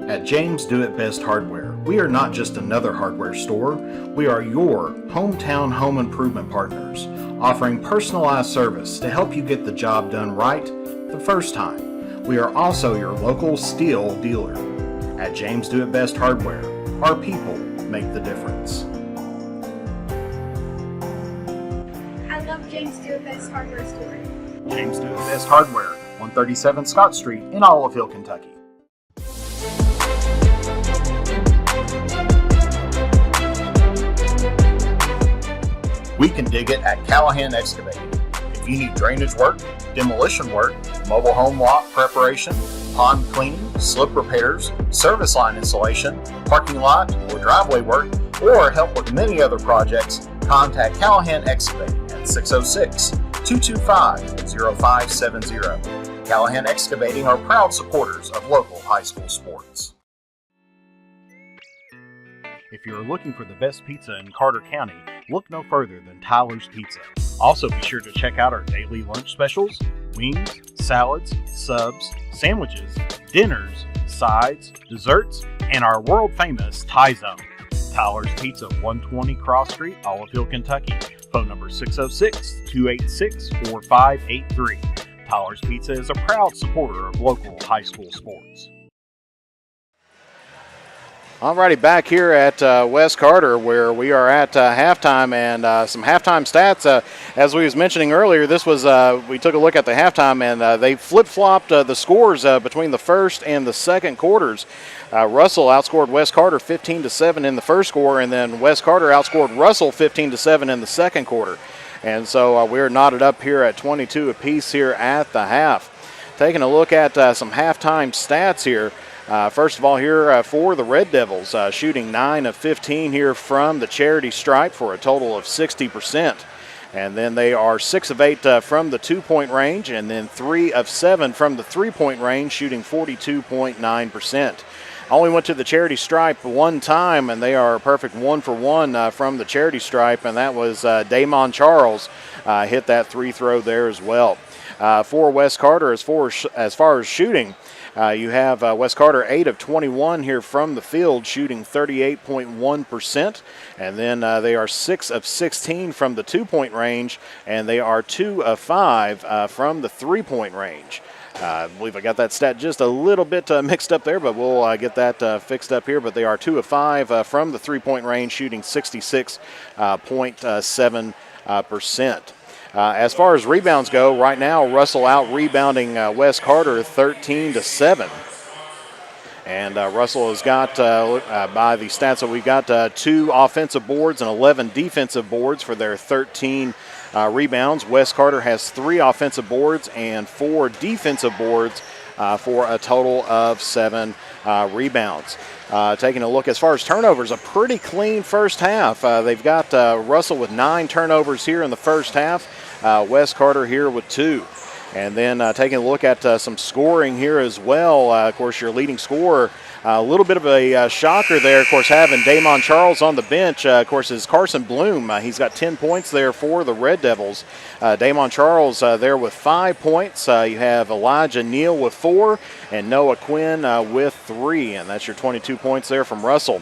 At James Do It Best Hardware, we are not just another hardware store, we are your hometown home improvement partners, offering personalized service to help you get the job done right the first time. We are also your local steel dealer. At James Do It Best Hardware, our people make the difference. I love James Do It Best Hardware store. James Do It Best Hardware, 137 Scott Street in Olive Hill, Kentucky. We can dig it at Callahan Excavating. If you need drainage work, demolition work, mobile home lot preparation, pond cleaning, slip repairs, service line installation, parking lot or driveway work, or help with many other projects, contact Callahan Excavating at 606-225-0570. Callahan Excavating are proud supporters of local high school sports. If you're looking for the best pizza in Carter County, look no further than Tyler's Pizza. Also be sure to check out our daily lunch specials, wings, salads, subs, sandwiches, dinners, sides, desserts, and our world famous Thai Zone. Tyler's Pizza, 120 Cross Street, Olive Hill, Kentucky. Phone number 606-286-4583. Tyler's Pizza is a proud supporter of local high school sports. Alrighty, back here at West Carter, where we are at halftime, and some halftime stats. As we was mentioning earlier, this was we took a look at the halftime, and they flip-flopped the scores between the first and the second quarters. Russell outscored West Carter 15-7 in the first quarter, and then West Carter outscored Russell 15-7 in the second quarter. And so we're knotted up here at 22 apiece here at the half. Taking a look at some halftime stats here. First of all here for the Red Devils, shooting 9 of 15 here from the charity stripe for a total of 60%. And then they are 6 of 8 from the 2-point range, and then 3 of 7 from the 3-point range, shooting 42.9%. Only went to the charity stripe one time, and they are a perfect 1 for 1 from the charity stripe, and that was Damon Charles hit that 3 throw there as well. For West Carter, as far as shooting, you have West Carter 8 of 21 here from the field, shooting 38.1%. And then they are 6 of 16 from the 2-point range, and they are 2 of 5 from the 3-point range. I believe I got that stat just a little bit mixed up there, but we'll get that fixed up here. But they are 2 of 5 from the 3-point range, shooting 66.7%. As far as rebounds go, right now Russell out rebounding West Carter 13-7. And Russell has got, by the stats that we've got, 2 offensive boards and 11 defensive boards for their 13 rebounds. West Carter has 3 offensive boards and 4 defensive boards for a total of 7 rebounds. Taking a look as far as turnovers, a pretty clean first half. They've got Russell with 9 turnovers here in the first half, West Carter here with 2. And then taking a look at some scoring here as well. Of course, your leading scorer A little bit of a shocker there, of course, having Damon Charles on the bench, of course, is Carson Bloom. He's got 10 points there for the Red Devils. Damon Charles there with 5 points. You have Elijah Neal with 4 and Noah Quinn with 3, and that's your 22 points there from Russell.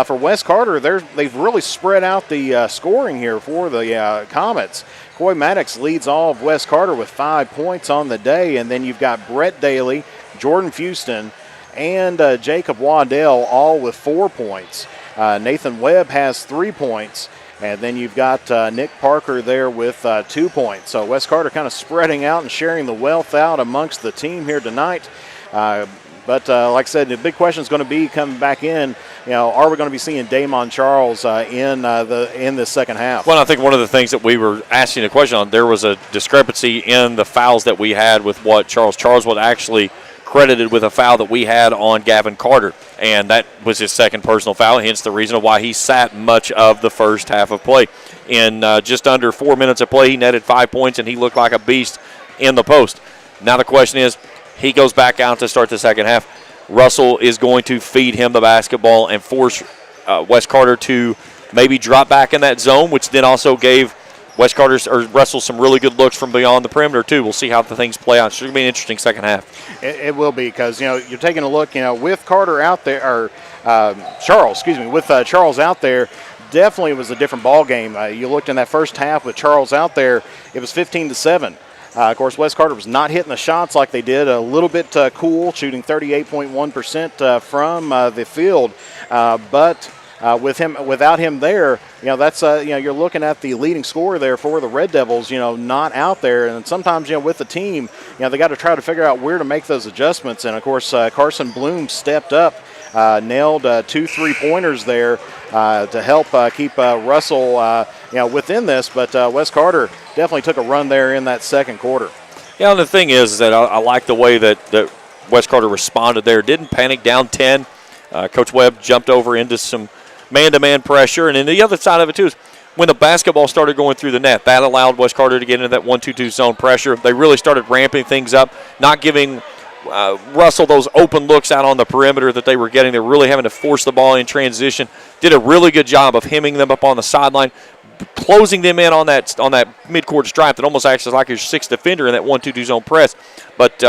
For Wes Carter, they've really spread out the scoring here for the Comets. Coy Maddox leads all of Wes Carter with 5 points on the day, and then you've got Brett Daly, Jordan Fuston, and Jacob Waddell all with 4 points. Nathan Webb has 3 points, and then you've got Nick Parker there with 2 points. So Wes Carter kind of spreading out and sharing the wealth out amongst the team here tonight. But like I said, the big question is going to be coming back in. Are we going to be seeing Damon Charles in this second half? Well, I think one of the things that we were asking a question on, there was a discrepancy in the fouls that we had with what Charles was actually credited with a foul that we had on Gavin Carter, and that was his second personal foul, hence the reason why he sat much of the first half of play. In just under 4 minutes of play, he netted 5 points, and he looked like a beast in the post. Now the question is, he goes back out to start the second half. Russell is going to feed him the basketball and force Wes Carter to maybe drop back in that zone, which then also gave Russell some really good looks from beyond the perimeter too. We'll see how the things play out. It's going to be an interesting second half. It will be, because you're taking a look, with Carter out there, or Charles, with Charles out there. Definitely was a different ball game. You looked in that first half with Charles out there, it was 15-7. Of course, Wes Carter was not hitting the shots like they did. A little bit cool, shooting 38.1% from the field. But without him there, that's you're looking at the leading scorer there for the Red Devils. Not out there, and sometimes with the team, they got to try to figure out where to make those adjustments. And of course, Carson Bloom stepped up, nailed 2 3-pointers there to help keep Russell within this. But Wes Carter definitely took a run there in that second quarter. Yeah, and the thing is that I like the way that Wes Carter responded there. Didn't panic, down 10. Coach Webb jumped over into some man-to-man pressure. And then the other side of it, too, is when the basketball started going through the net, that allowed Wes Carter to get into that 1-2-2 zone pressure. They really started ramping things up, not giving Russell those open looks out on the perimeter that they were getting. They were really having to force the ball in transition. Did a really good job of hemming them up on the sideline, closing them in on that midcourt stripe that almost acts like your sixth defender in that 1-2-2 zone press. But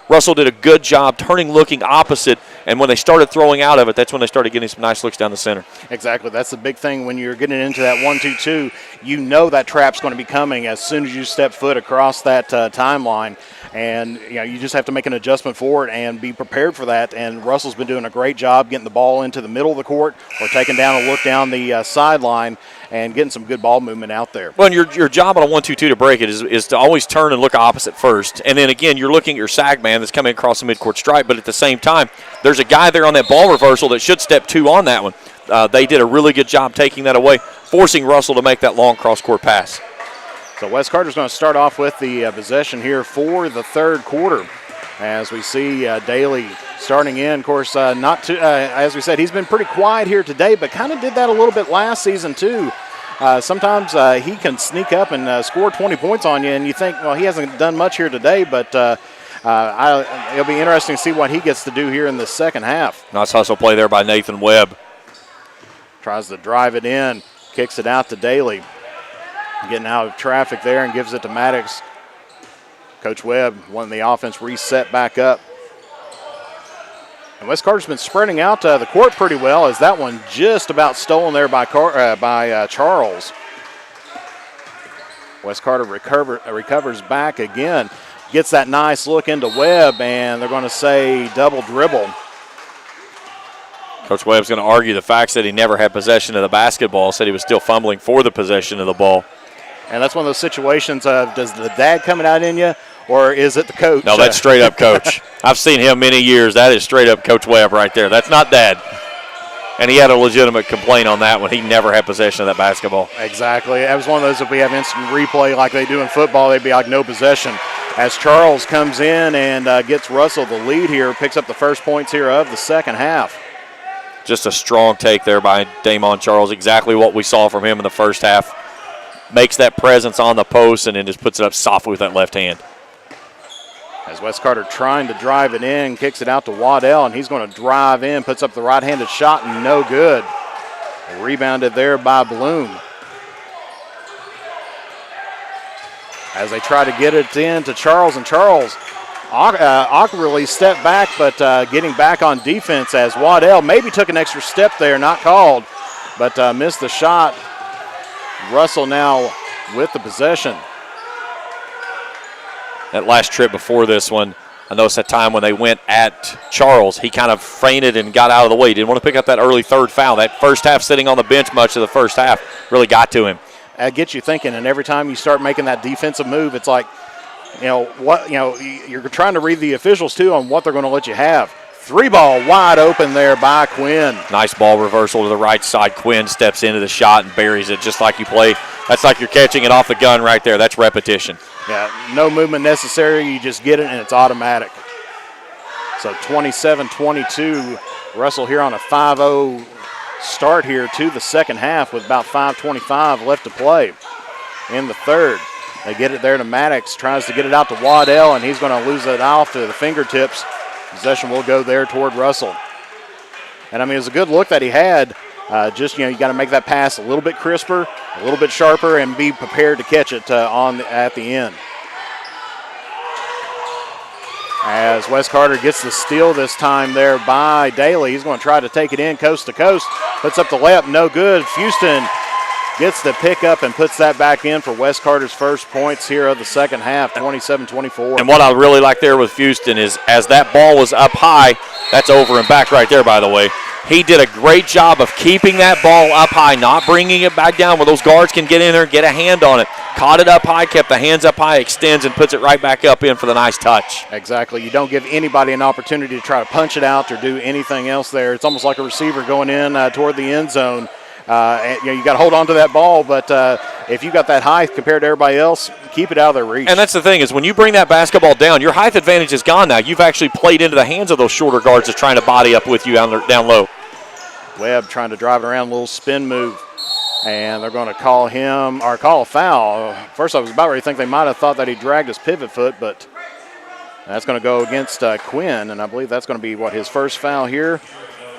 Russell did a good job looking opposite, and when they started throwing out of it, that's when they started getting some nice looks down the center. Exactly. That's the big thing when you're getting into that 1-2-2. That trap's going to be coming as soon as you step foot across that timeline. And you just have to make an adjustment for it and be prepared for that. And Russell's been doing a great job getting the ball into the middle of the court or taking down a look down the sideline and getting some good ball movement out there. Well, and your job on a 1-2-2 to break it is to always turn and look opposite first. And then, again, you're looking at your sag man that's coming across the midcourt stripe, but at the same time, there's a guy there on that ball reversal that should step 2 on that one. They did a really good job taking that away, forcing Russell to make that long cross-court pass. So Wes Carter's going to start off with the possession here for the third quarter. As we see Daly starting in, of course, as we said, he's been pretty quiet here today, but kind of did that a little bit last season too. Sometimes he can sneak up and score 20 points on you, and you think, well, he hasn't done much here today, but it'll be interesting to see what he gets to do here in the second half. Nice hustle play there by Nathan Webb. Tries to drive it in, kicks it out to Daly. Getting out of traffic there and gives it to Maddox. Coach Webb wanting the offense reset back up. And Wes Carter's been spreading out the court pretty well, as that one just about stolen there by Charles. Wes Carter recovers back again. Gets that nice look into Webb, and they're going to say double dribble. Coach Webb's going to argue the facts that he never had possession of the basketball, said he was still fumbling for the possession of the ball. And that's one of those situations of, does the dad coming out in you, or is it the coach? No, that's straight up coach. I've seen him many years. That is straight up Coach Webb right there. That's not dad. And he had a legitimate complaint on that one. He never had possession of that basketball. Exactly. That was one of those, if we have instant replay like they do in football, they'd be like no possession. As Charles comes in and gets Russell the lead here, picks up the first points here of the second half. Just a strong take there by Damon Charles. Exactly what we saw from him in the first half. Makes that presence on the post and then just puts it up softly with that left hand. As Wes Carter trying to drive it in, kicks it out to Waddell, and he's going to drive in, puts up the right-handed shot, and no good. Rebounded there by Bloom. As they try to get it in to Charles, and Charles awkwardly stepped back, but getting back on defense as Waddell maybe took an extra step there, not called, but missed the shot. Russell now with the possession. That last trip before this one, I noticed that time when they went at Charles, he kind of fainted and got out of the way. Didn't want to pick up that early third foul. That first half sitting on the bench much of the first half really got to him. That gets you thinking, and every time you start making that defensive move, it's like, you're trying to read the officials too on what they're going to let you have. 3-ball wide open there by Quinn. Nice ball reversal to the right side. Quinn steps into the shot and buries it just like you play. That's like you're catching it off the gun right there. That's repetition. Yeah, no movement necessary. You just get it, and it's automatic. So 27-22. Russell here on a 5-0 start here to the second half with about 5:25 left to play in the third. They get it there to Maddox, tries to get it out to Waddell, and he's going to lose it off to the fingertips. Possession will go there toward Russell. And, I mean, it was a good look that he had. You got to make that pass a little bit crisper, a little bit sharper, and be prepared to catch it at the end. As Wes Carter gets the steal this time there by Daly. He's going to try to take it in coast to coast. Puts up the layup, no good. Houston gets the pickup and puts that back in for Wes Carter's first points here of the second half, 27-24. And what I really like there with Houston is as that ball was up high, that's over and back right there, by the way. He did a great job of keeping that ball up high, not bringing it back down where those guards can get in there and get a hand on it. Caught it up high, kept the hands up high, extends, and puts it right back up in for the nice touch. Exactly. You don't give anybody an opportunity to try to punch it out or do anything else there. It's almost like a receiver going in toward the end zone. You got to hold on to that ball, but if you got that height compared to everybody else, keep it out of their reach. And that's the thing is when you bring that basketball down, your height advantage is gone now. You've actually played into the hands of those shorter guards that's trying to body up with you down low. Webb trying to drive it around, a little spin move, and they're going to call a foul. First, I was about ready to think they might have thought that he dragged his pivot foot, but that's going to go against Quinn, and I believe that's going to be his first foul here.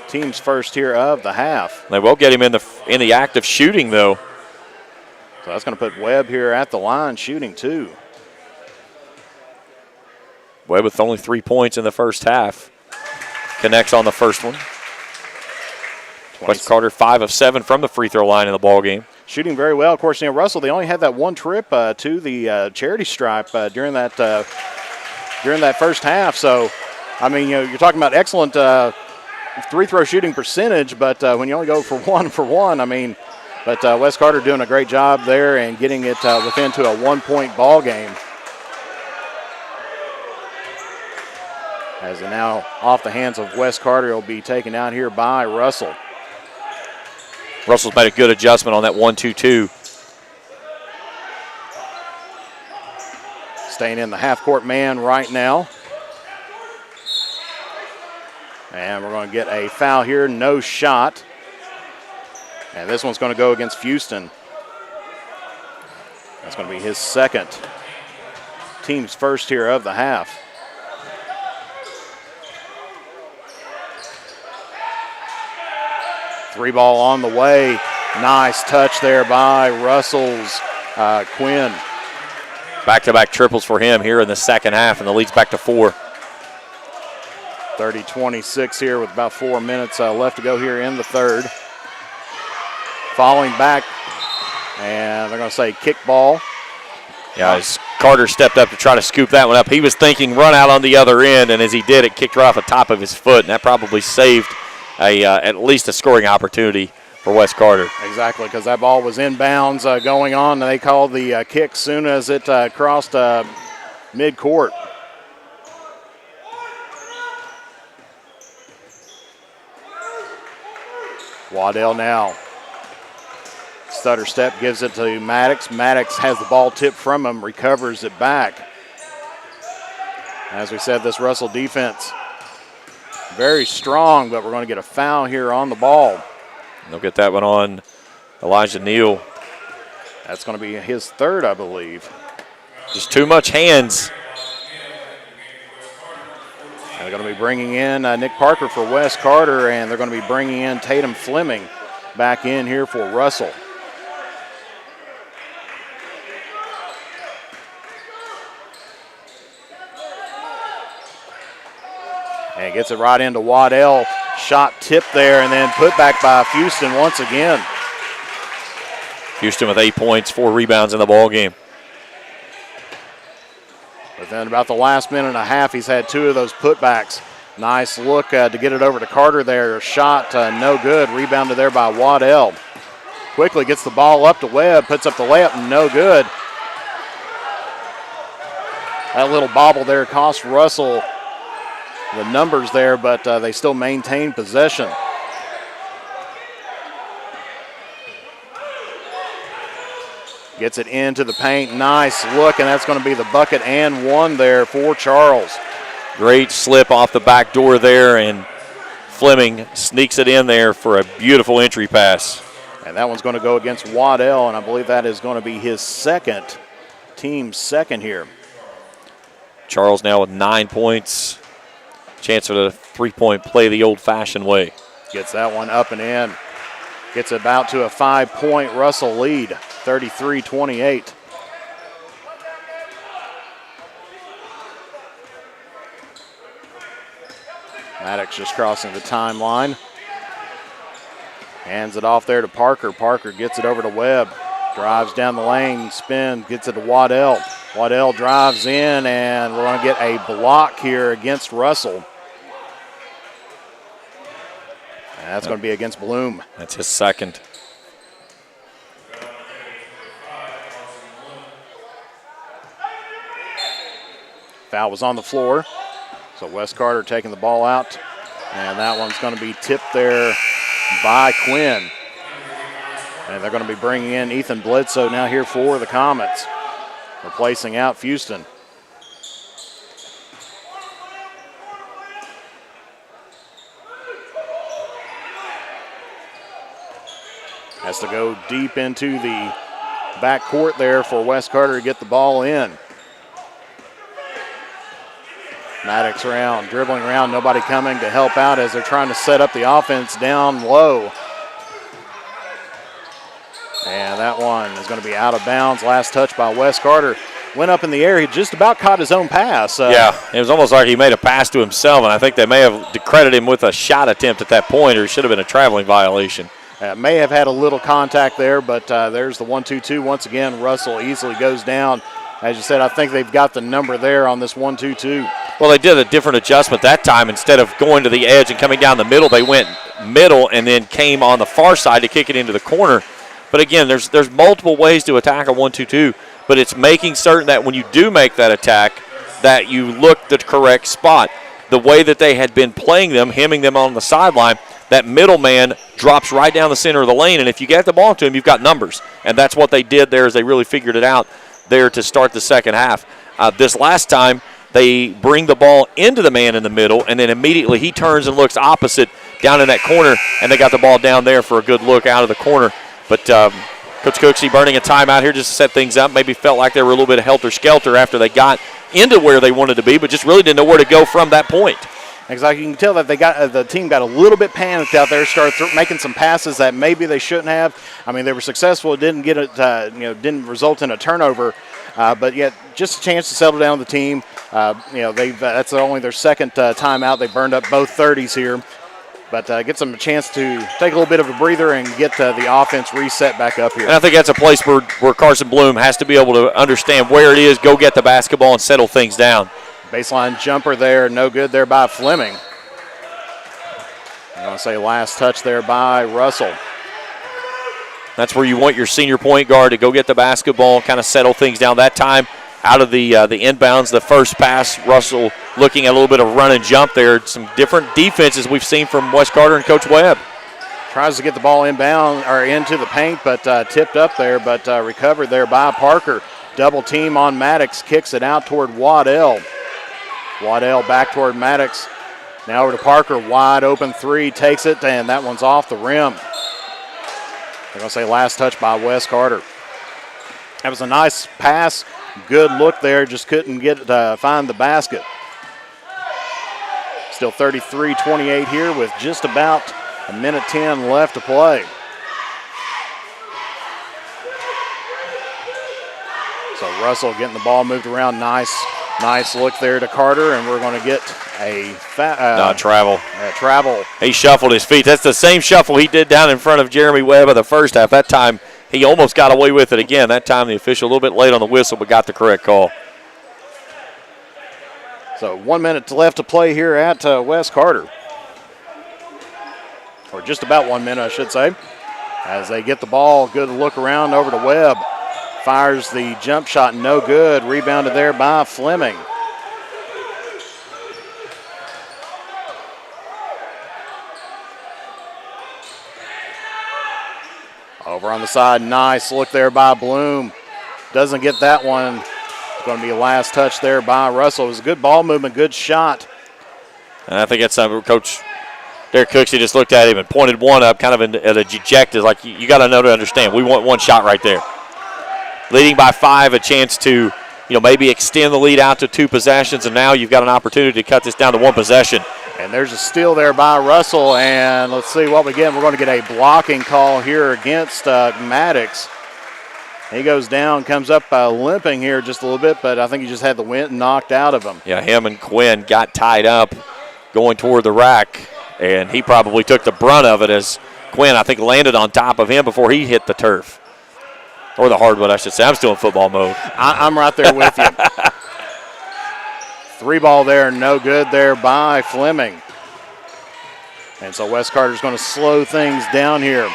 Team's first here of the half. They will get him in the act of shooting, though. So that's going to put Webb here at the line shooting two. Webb with only 3 points in the first half. Connects on the first one. Wes Carter 5 of 7 from the free throw line in the ball game. Shooting very well. Of course, Russell, they only had that one trip to the charity stripe during that first half. So, I mean, you're talking about excellent free throw shooting percentage, but when you only go for one, I mean, but Wes Carter doing a great job there and getting it within to a 1-point ball game. As it now off the hands of Wes Carter, will be taken out here by Russell. Russell's made a good adjustment on that 1-2-2. Staying in the half-court man right now. And we're going to get a foul here, no shot. And this one's going to go against Houston. That's going to be his second. Team's first here of the half. Three ball on the way. Nice touch there by Russell's Quinn. Back-to-back triples for him here in the second half, and the lead's back to 4. 30-26 here with about 4 minutes left to go here in the third. Falling back, and they're going to say kick ball. Yeah, as Carter stepped up to try to scoop that one up, he was thinking run out on the other end, and as he did, it kicked right off the top of his foot, and that probably saved at least a scoring opportunity for Wes Carter. Exactly, because that ball was inbounds going on, and they called the kick soon as it crossed mid-court. Waddell now. Stutter step gives it to Maddox. Maddox has the ball tipped from him, recovers it back. As we said, this Russell defense very strong, but we're going to get a foul here on the ball. They'll get that one on Elijah Neal. That's going to be his third, I believe. Just too much hands. They're going to be bringing in Nick Parker for Wes Carter, and they're going to be bringing in Tatum Fleming back in here for Russell. And gets it right into Waddell. Shot tipped there and then put back by Houston once again. Houston with 8 points, 4 rebounds in the ball game. But then about the last minute and a half, he's had 2 of those putbacks. Nice look to get it over to Carter there. Shot no good. Rebounded there by Waddell. Quickly gets the ball up to Webb. Puts up the layup. No good. That little bobble there cost Russell the numbers there, but they still maintain possession. Gets it into the paint. Nice look, and that's going to be the bucket and 1 there for Charles. Great slip off the back door there, and Fleming sneaks it in there for a beautiful entry pass. And that one's going to go against Waddell, and I believe that is going to be his team second here. Charles now with 9 points. Chance for the three-point play the old-fashioned way. Gets that one up and in. Gets about to a 5-point Russell lead, 33-28. Maddox just crossing the timeline. Hands it off there to Parker. Parker gets it over to Webb. Drives down the lane, spins, gets it to Waddell. Waddell drives in, and we're going to get a block here against Russell. And that's going to be against Bloom. That's his second. Foul was on the floor. So Wes Carter taking the ball out. And that one's going to be tipped there by Quinn. And they're going to be bringing in Ethan Bledsoe now here for the Comets, replacing out Houston. Has to go deep into the back court there for Wes Carter to get the ball in. Maddox around, dribbling around, nobody coming to help out as they're trying to set up the offense down low. And that one is going to be out of bounds. Last touch by Wes Carter. Went up in the air. He just about caught his own pass. Yeah, it was almost like he made a pass to himself, and I think they may have credited him with a shot attempt at that point, or it should have been a traveling violation. May have had a little contact there, but there's the 1-2-2. Once again, Russell easily goes down. As you said, I think they've got the number there on this 1-2-2. Well, they did a different adjustment that time. Instead of going to the edge and coming down the middle, they went middle and then came on the far side to kick it into the corner. But again, there's multiple ways to attack a 1-2-2, but it's making certain that when you do make that attack, that you look the correct spot. The way that they had been playing them, hemming them on the sideline, that middle man drops right down the center of the lane, and if you get the ball to him, you've got numbers. And that's what they did there, is they really figured it out there to start the second half. This last time, they bring the ball into the man in the middle, and then immediately he turns and looks opposite down in that corner, and they got the ball down there for a good look out of the corner. But Coach Cooksey burning a timeout here just to set things up. Maybe felt like they were a little bit helter-skelter after they got into where they wanted to be, but just really didn't know where to go from that point. Exactly. You can tell that they got the team got a little bit panicked out there, started making some passes that maybe they shouldn't have. I mean, they were successful. It didn't get it, didn't result in a turnover, but yet just a chance to settle down the team. That's only their second timeout. They burned up both 30s here, but gets them a chance to take a little bit of a breather and get the offense reset back up here. And I think that's a place where Carson Bloom has to be able to understand where it is, go get the basketball, and settle things down. Baseline jumper there, no good there by Fleming. I'm going to say last touch there by Russell. That's where you want your senior point guard to go get the basketball, kind of settle things down. That time, out of the inbounds, the first pass, Russell looking at a little bit of run and jump there. Some different defenses we've seen from Wes Carter and Coach Webb. Tries to get the ball inbound or into the paint, but tipped up there, but recovered there by Parker. Double team on Maddox, kicks it out toward Waddell. Waddell back toward Maddox. Now over to Parker, wide open three, takes it, and that one's off the rim. They're going to say last touch by Wes Carter. That was a nice pass, good look there, just couldn't get find the basket. Still 33-28 here with just about a minute 10 left to play. So Russell getting the ball moved around. Nice look there to Carter, and we're going to get a travel. Travel. He shuffled his feet. That's the same shuffle he did down in front of Jeremy Webb in the first half. That time he almost got away with it again. That time the official a little bit late on the whistle, but got the correct call. So 1 minute left to play here at West Carter. Or just about 1 minute, I should say. As they get the ball, good look around over to Webb. Fires the jump shot, no good. Rebounded there by Fleming. Over on the side, nice look there by Bloom. Doesn't get that one. It's going to be a last touch there by Russell. It was a good ball movement, good shot. And I think that's something Coach Derek Cooksey just looked at him and pointed one up, kind of at a dejected, like you got to know to understand. We want one shot right there. Leading by 5, a chance to, maybe extend the lead out to 2 possessions, and now you've got an opportunity to cut this down to 1 possession. And there's a steal there by Russell, and let's see what we get. We're going to get a blocking call here against Maddox. He goes down, comes up limping here just a little bit, but I think he just had the wind knocked out of him. Yeah, him and Quinn got tied up going toward the rack, and he probably took the brunt of it as Quinn, I think, landed on top of him before he hit the turf. Or the hardwood, I should say. I'm still in football mode. I'm right there with you. 3 ball there, no good there by Fleming. And so West Carter's going to slow things down here.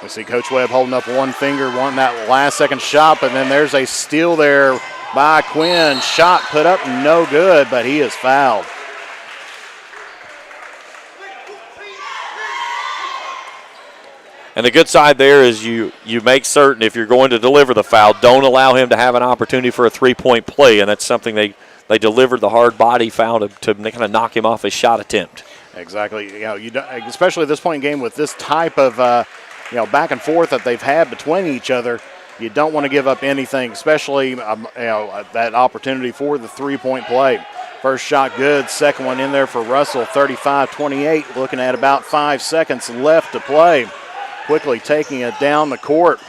We see Coach Webb holding up one finger, wanting that last second shot, but then there's a steal there by Quinn. Shot put up, no good, but he is fouled. And the good side there is you make certain if you're going to deliver the foul, don't allow him to have an opportunity for a 3-point play, and that's something they delivered the hard body foul to kind of knock him off his shot attempt. Exactly. Especially at this point in game with this type of back and forth that they've had between each other, you don't want to give up anything, especially that opportunity for the 3-point play. First shot good, second one in there for Russell, 35-28, looking at about 5 seconds left to play. Quickly taking it down the court.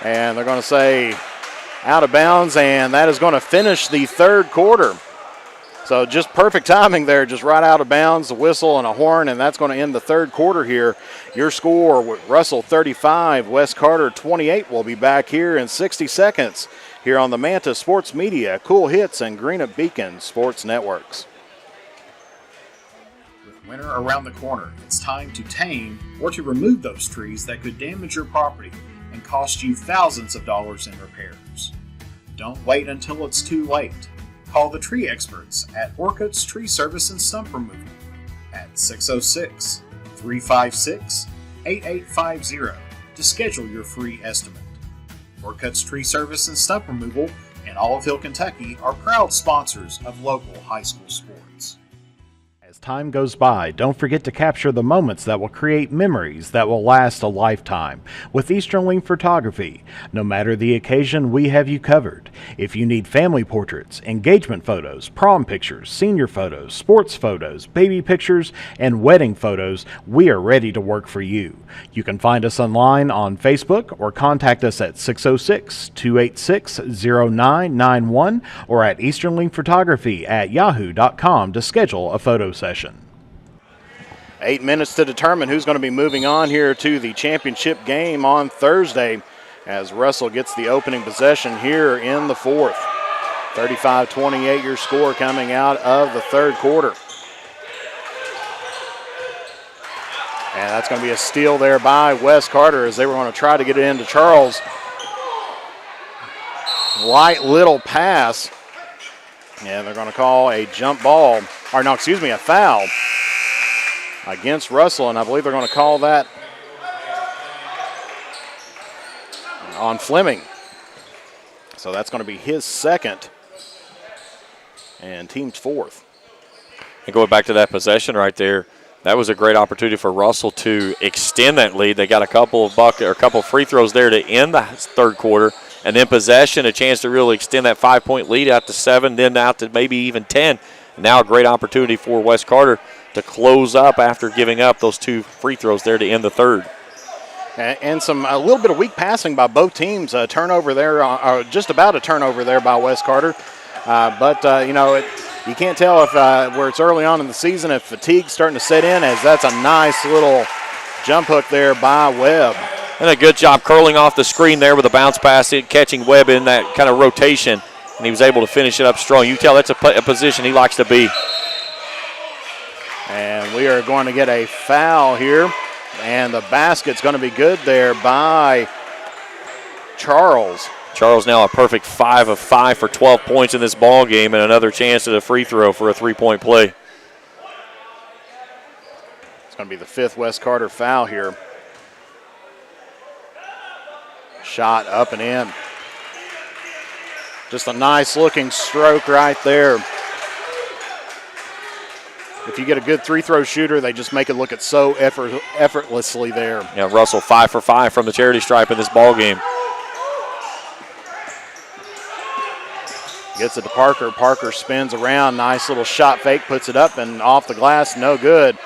And they're going to say out of bounds, and that is going to finish the third quarter. So just perfect timing there, just right out of bounds, a whistle and a horn, and that's going to end the third quarter here. Your score, Russell 35, West Carter 28. We'll be back here in 60 seconds here on the Manta Sports Media, Cool Hits, and Greenup Beacon Sports Networks. Winter around the corner, it's time to tame or to remove those trees that could damage your property and cost you thousands of dollars in repairs. Don't wait until it's too late. Call the tree experts at Orcutt's Tree Service and Stump Removal at 606-356-8850 to schedule your free estimate. Orcutt's Tree Service and Stump Removal in Olive, Kentucky are proud sponsors of local high school sports. As time goes by, don't forget to capture the moments that will create memories that will last a lifetime with Eastern Link Photography. No matter the occasion, we have you covered. If you need family portraits, engagement photos, prom pictures, senior photos, sports photos, baby pictures, and wedding photos, we are ready to work for you. You can find us online on Facebook or contact us at 606-286-0991 or at easternlinkphotography@yahoo.com to schedule a photo session. 8 minutes to determine who's going to be moving on here to the championship game on Thursday as Russell gets the opening possession here in the fourth. 35-28 your score coming out of the third quarter. And that's going to be a steal there by West Carter as they were going to try to get it into Charles. Light little pass. And they're going to call a jump ball, or no, excuse me, a foul against Russell, and I believe they're going to call that on Fleming. So that's going to be his second and team's fourth. And going back to that possession right there, That was a great opportunity for Russell to extend that lead. They got a couple of free throws there to end the third quarter, and then possession, a chance to really extend that 5-point lead out to 7, then out to maybe even 10. Now a great opportunity for Wes Carter to close up after giving up those 2 free throws there to end the third. And a little bit of weak passing by both teams. A turnover there, just about a turnover there by Wes Carter. You can't tell if where it's early on in the season if fatigue's starting to set in, as that's a nice little jump hook there by Webb. And a good job curling off the screen there with a bounce pass, catching Webb in that kind of rotation, and he was able to finish it up strong. You can tell that's a position he likes to be. And we are going to get a foul here, and the basket's going to be good there by Charles. Charles now a perfect 5 of 5 for 12 points in this ball game, and another chance at a free throw for a 3-point play. It's going to be the 5th Wes Carter foul here. Shot up and in. Just a nice looking stroke right there. If you get a good 3-throw shooter, they just make it look so effortlessly there. Yeah, Russell 5 for 5 from the charity stripe in this ball game. Gets it to Parker. Parker spins around. Nice little shot fake. Puts it up and off the glass. No good.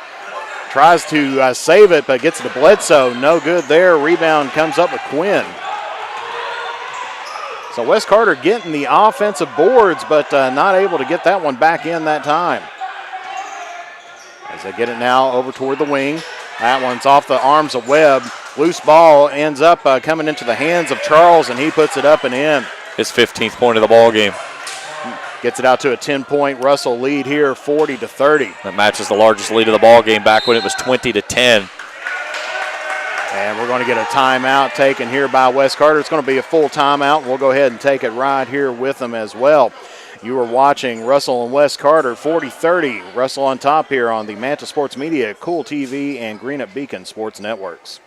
Tries to save it, but gets it to Bledsoe. No good there. Rebound comes up with Quinn. So Wes Carter getting the offensive boards, but not able to get that one back in that time. As they get it now over toward the wing. That one's off the arms of Webb. Loose ball ends up coming into the hands of Charles, and he puts it up and in. His 15th point of the ball game. Gets it out to a 10-point Russell lead here, 40-30. That matches the largest lead of the ball game back when it was 20-10. And we're going to get a timeout taken here by Wes Carter. It's going to be a full timeout. We'll go ahead and take it right here with them as well. You are watching Russell and Wes Carter, 40-30. Russell on top here on the Manta Sports Media, Cool TV, and Green Up Beacon Sports Networks.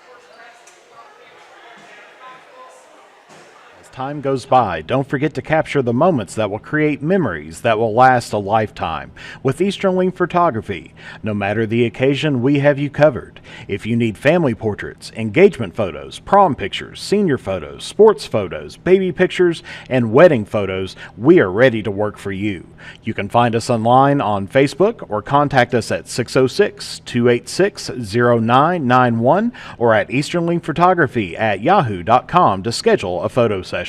Time goes by, don't forget to capture the moments that will create memories that will last a lifetime with Easterling Photography. No matter the occasion, we have you covered. If you need family portraits, engagement photos, prom pictures, senior photos, sports photos, baby pictures, and wedding photos, we are ready to work for you. You can find us online on Facebook or contact us at 606-286-0991 or at easterlingphotography@yahoo.com to schedule a photo session.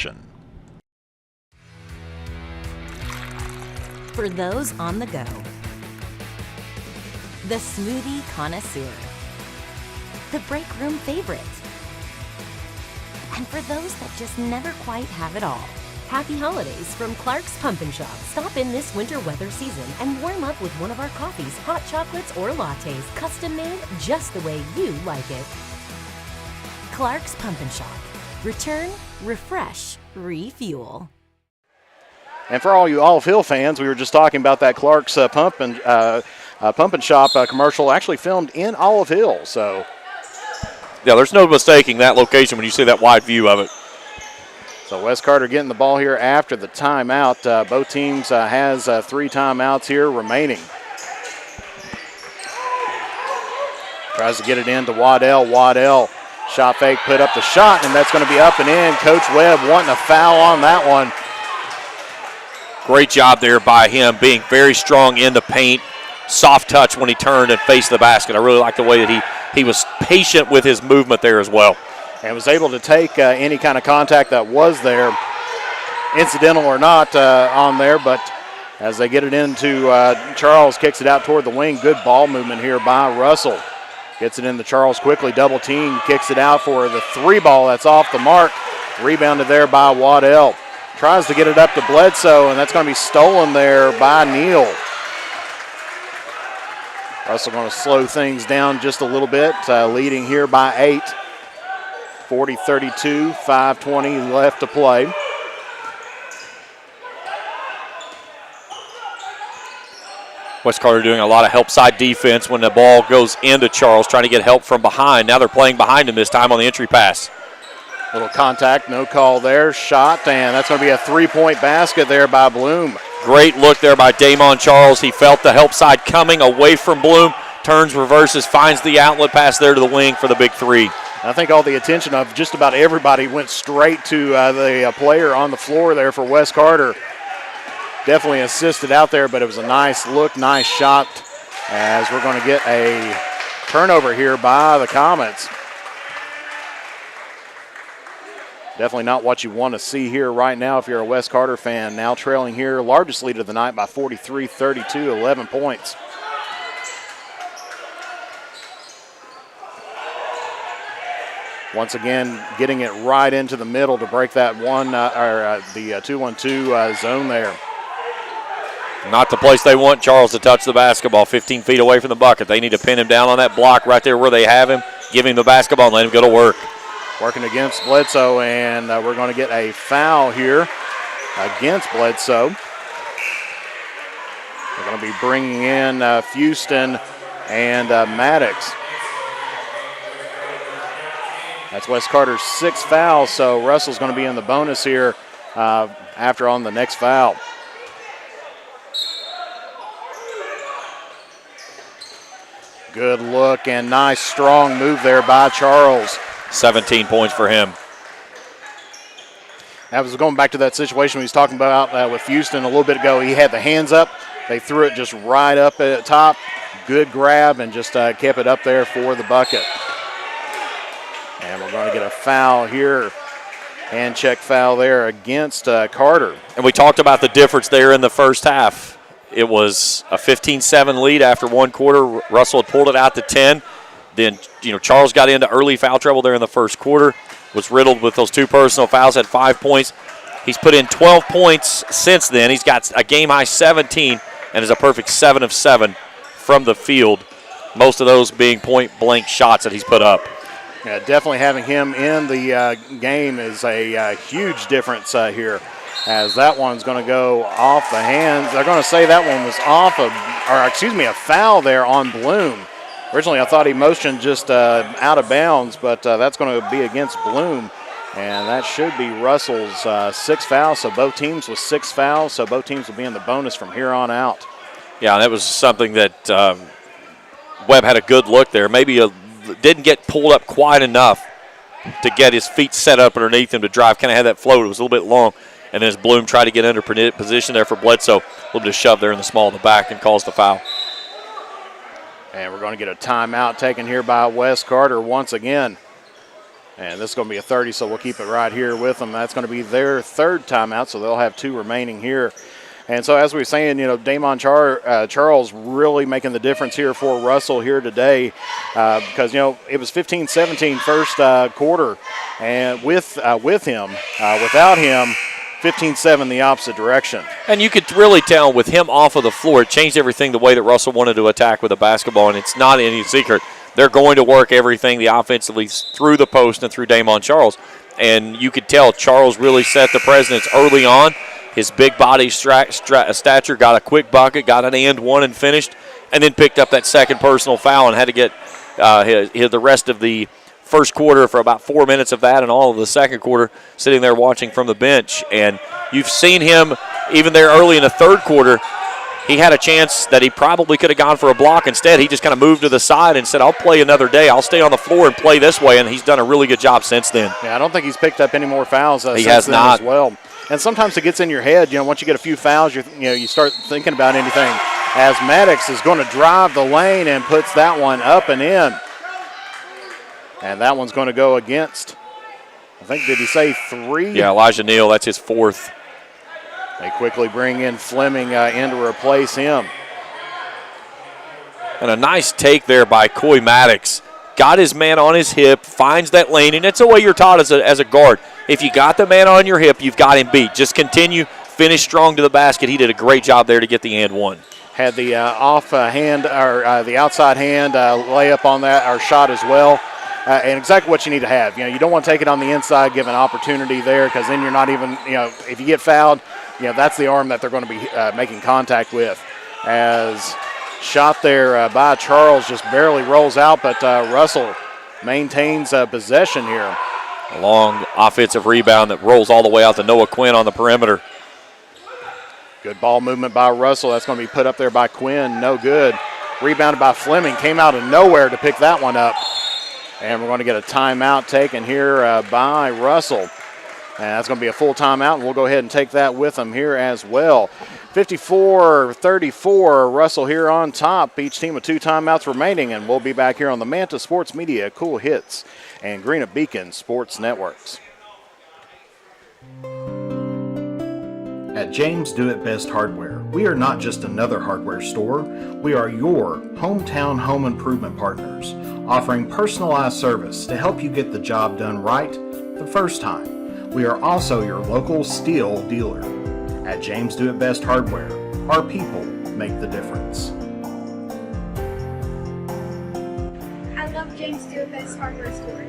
For those on the go, the smoothie connoisseur, the break room favorite, and for those that just never quite have it all. Happy holidays from Clark's Pumpkin Shop. Stop in this winter weather season and warm up with one of our coffees, hot chocolates, or lattes, custom made just the way you like it. Clark's Pumpkin Shop. Return, refresh, refuel. And for all you Olive Hill fans, we were just talking about that Clark's Pump and Shop commercial actually filmed in Olive Hill. So, yeah, there's no mistaking that location when you see that wide view of it. So Wes Carter getting the ball here after the timeout. Both teams has 3 timeouts here remaining. Tries to get it into Waddell. Waddell, shot fake, put up the shot, and that's going to be up and in. Coach Webb wanting a foul on that one. Great job there by him, being very strong in the paint. Soft touch when he turned and faced the basket. I really like the way that he was patient with his movement there as well. And was able to take any kind of contact that was there, incidental or not, on there. But as they get it into Charles, kicks it out toward the wing. Good ball movement here by Russell. Gets it into Charles quickly, double team, kicks it out for the 3 ball. That's off the mark. Rebounded there by Waddell. Tries to get it up to Bledsoe, and that's going to be stolen there by Neal. Russell going to slow things down just a little bit, leading here by 8. 40-32, 5:20 left to play. Wes Carter doing a lot of help side defense when the ball goes into Charles, trying to get help from behind. Now they're playing behind him this time on the entry pass. Little contact, no call there. Shot, and that's going to be a 3-point basket there by Bloom. Great look there by Damon Charles. He felt the help side coming away from Bloom, turns, reverses, finds the outlet pass there to the wing for the big three. I think all the attention of just about everybody went straight to the player on the floor there for Wes Carter. Definitely assisted out there, but it was a nice look, nice shot, as we're going to get a turnover here by the Comets. Definitely not what you want to see here right now if you're a Wes Carter fan. Now trailing here, largest lead of the night by 43-32, 11 points. Once again, getting it right into the middle to break that the 2-1-2 zone there. Not the place they want Charles to touch the basketball, 15 feet away from the bucket. They need to pin him down on that block right there where they have him, give him the basketball, and let him go to work. Working against Bledsoe, and we're going to get a foul here against Bledsoe. We're going to be bringing in Houston and Maddox. That's Wes Carter's 6th foul, so Russell's going to be in the bonus here after on the next foul. Good look and nice strong move there by Charles. 17 points for him. I was going back to that situation we was talking about with Houston a little bit ago. He had the hands up. They threw it just right up at the top. Good grab and just kept it up there for the bucket. And we're going to get a foul here. Hand check foul there against Carter. And we talked about the difference there in the first half. It was a 15-7 lead after one quarter. Russell had pulled it out to 10. Then, Charles got into early foul trouble there in the first quarter, was riddled with those 2 personal fouls, had 5 points. He's put in 12 points since then. He's got a game-high 17 and is a perfect 7 of 7 from the field, most of those being point-blank shots that he's put up. Yeah, definitely having him in the game is a huge difference here, as that one's going to go off the hands. They're going to say that one was a foul there on Bloom. Originally, I thought he motioned just out of bounds, but that's going to be against Bloom. And that should be Russell's 6th foul, so both teams with 6 fouls, so both teams will be in the bonus from here on out. Yeah, that was something that Webb had a good look there. Maybe didn't get pulled up quite enough to get his feet set up underneath him to drive. Kind of had that float. It was a little bit long. And then as Bloom tried to get under position there for Bledsoe, a little bit of shove there in the small of the back and calls the foul. And we're going to get a timeout taken here by Wes Carter once again. And this is going to be a 30, so we'll keep it right here with them. That's going to be their 3rd timeout, so they'll have 2 remaining here. And so as we were saying, Damon Charles really making the difference here for Russell here today because, it was 15-17 first quarter. And with him, without him, 15-7 the opposite direction. And you could really tell with him off of the floor, it changed everything the way that Russell wanted to attack with the basketball, and it's not any secret. They're going to work everything the offensively through the post and through Damon Charles. And you could tell Charles really set the precedence early on. His big body stature got a quick bucket, got an and one and finished, and then picked up that second personal foul and had to get the rest of the first quarter for about 4 minutes of that and all of the second quarter sitting there watching from the bench. And you've seen him even there early in the third quarter. He had a chance that he probably could have gone for a block. Instead, he just kind of moved to the side and said, I'll play another day. I'll stay on the floor and play this way, and he's done a really good job since then. Yeah, I don't think he's picked up any more fouls he since has then not. as well. And sometimes it gets in your head, once you get a few fouls, you start thinking about anything. As Maddox is going to drive the lane and puts that one up and in. And that one's going to go against, I think, did he say 3? Yeah, Elijah Neal, that's his 4th. They quickly bring in Fleming in to replace him. And a nice take there by Coy Maddox. Got his man on his hip, finds that lane, and that's the way you're taught as a guard. If you got the man on your hip, you've got him beat. Just continue, finish strong to the basket. He did a great job there to get the and one. Had the the outside hand layup on that, or shot as well. And exactly what you need to have. You don't want to take it on the inside, give an opportunity there, because then you're not even, if you get fouled, that's the arm that they're going to be making contact with. As shot there by Charles just barely rolls out, but Russell maintains possession here. A long offensive rebound that rolls all the way out to Noah Quinn on the perimeter. Good ball movement by Russell. That's going to be put up there by Quinn. No good. Rebounded by Fleming. Came out of nowhere to pick that one up. And we're going to get a timeout taken here by Russell. And that's going to be a full timeout, and we'll go ahead and take that with them here as well. 54-34, Russell here on top. Each team with 2 timeouts remaining, and we'll be back here on the Manta Sports Media, Cool Hits, and Greena Beacon Sports Networks. At James Do It Best Hardware, we are not just another hardware store. We are your hometown home improvement partners, offering personalized service to help you get the job done right the first time. We are also your local steel dealer. At James Do It Best Hardware, our people make the difference. I love James Do It Best Hardware Store.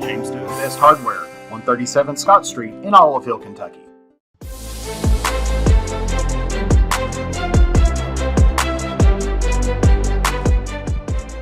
James Do It Best Hardware, 137 Scott Street in Olive Hill, Kentucky.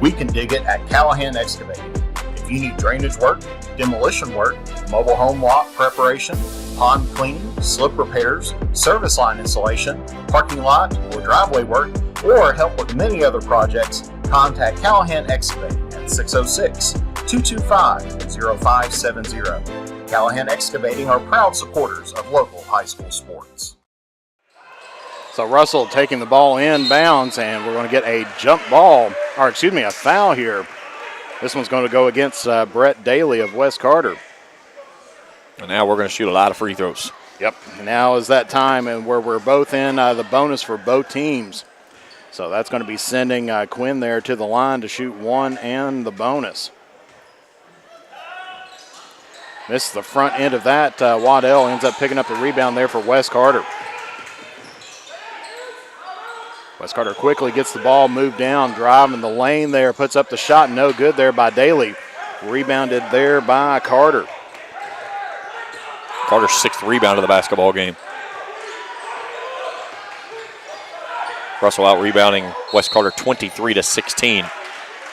We can dig it at Callahan Excavating. If you need drainage work, demolition work, mobile home lot preparation, pond cleaning, slip repairs, service line installation, parking lot or driveway work, or help with many other projects, contact Callahan Excavating at 606-225-0570. Callahan Excavating are proud supporters of local high school sports. So Russell taking the ball inbounds, and we're going to get a a foul here. This one's going to go against Brett Daly of West Carter. And now we're going to shoot a lot of free throws. Yep, now is that time and where we're both in the bonus for both teams. So that's going to be sending Quinn there to the line to shoot 1 and the bonus. Misses the front end of that. Waddell ends up picking up the rebound there for West Carter. West Carter quickly gets the ball, moved down, driving the lane there, puts up the shot, no good there by Daly. Rebounded there by Carter. Carter's 6th rebound of the basketball game. Russell out rebounding West Carter 23-16.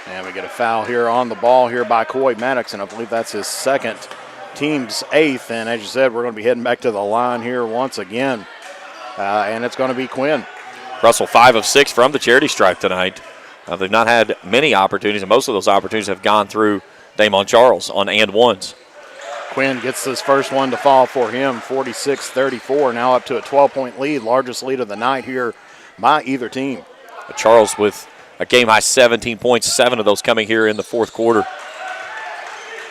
And we get a foul here on the ball here by Coy Maddox, and I believe that's his second, team's 8th. And as you said, we're going to be heading back to the line here once again. And it's going to be Quinn. Russell 5 of 6 from the charity stripe tonight. They've not had many opportunities, and most of those opportunities have gone through Damon Charles on and ones. Quinn gets this first one to fall for him, 46-34, now up to a 12-point lead, largest lead of the night here by either team. Charles with a game-high 17 points, 7 of those coming here in the fourth quarter.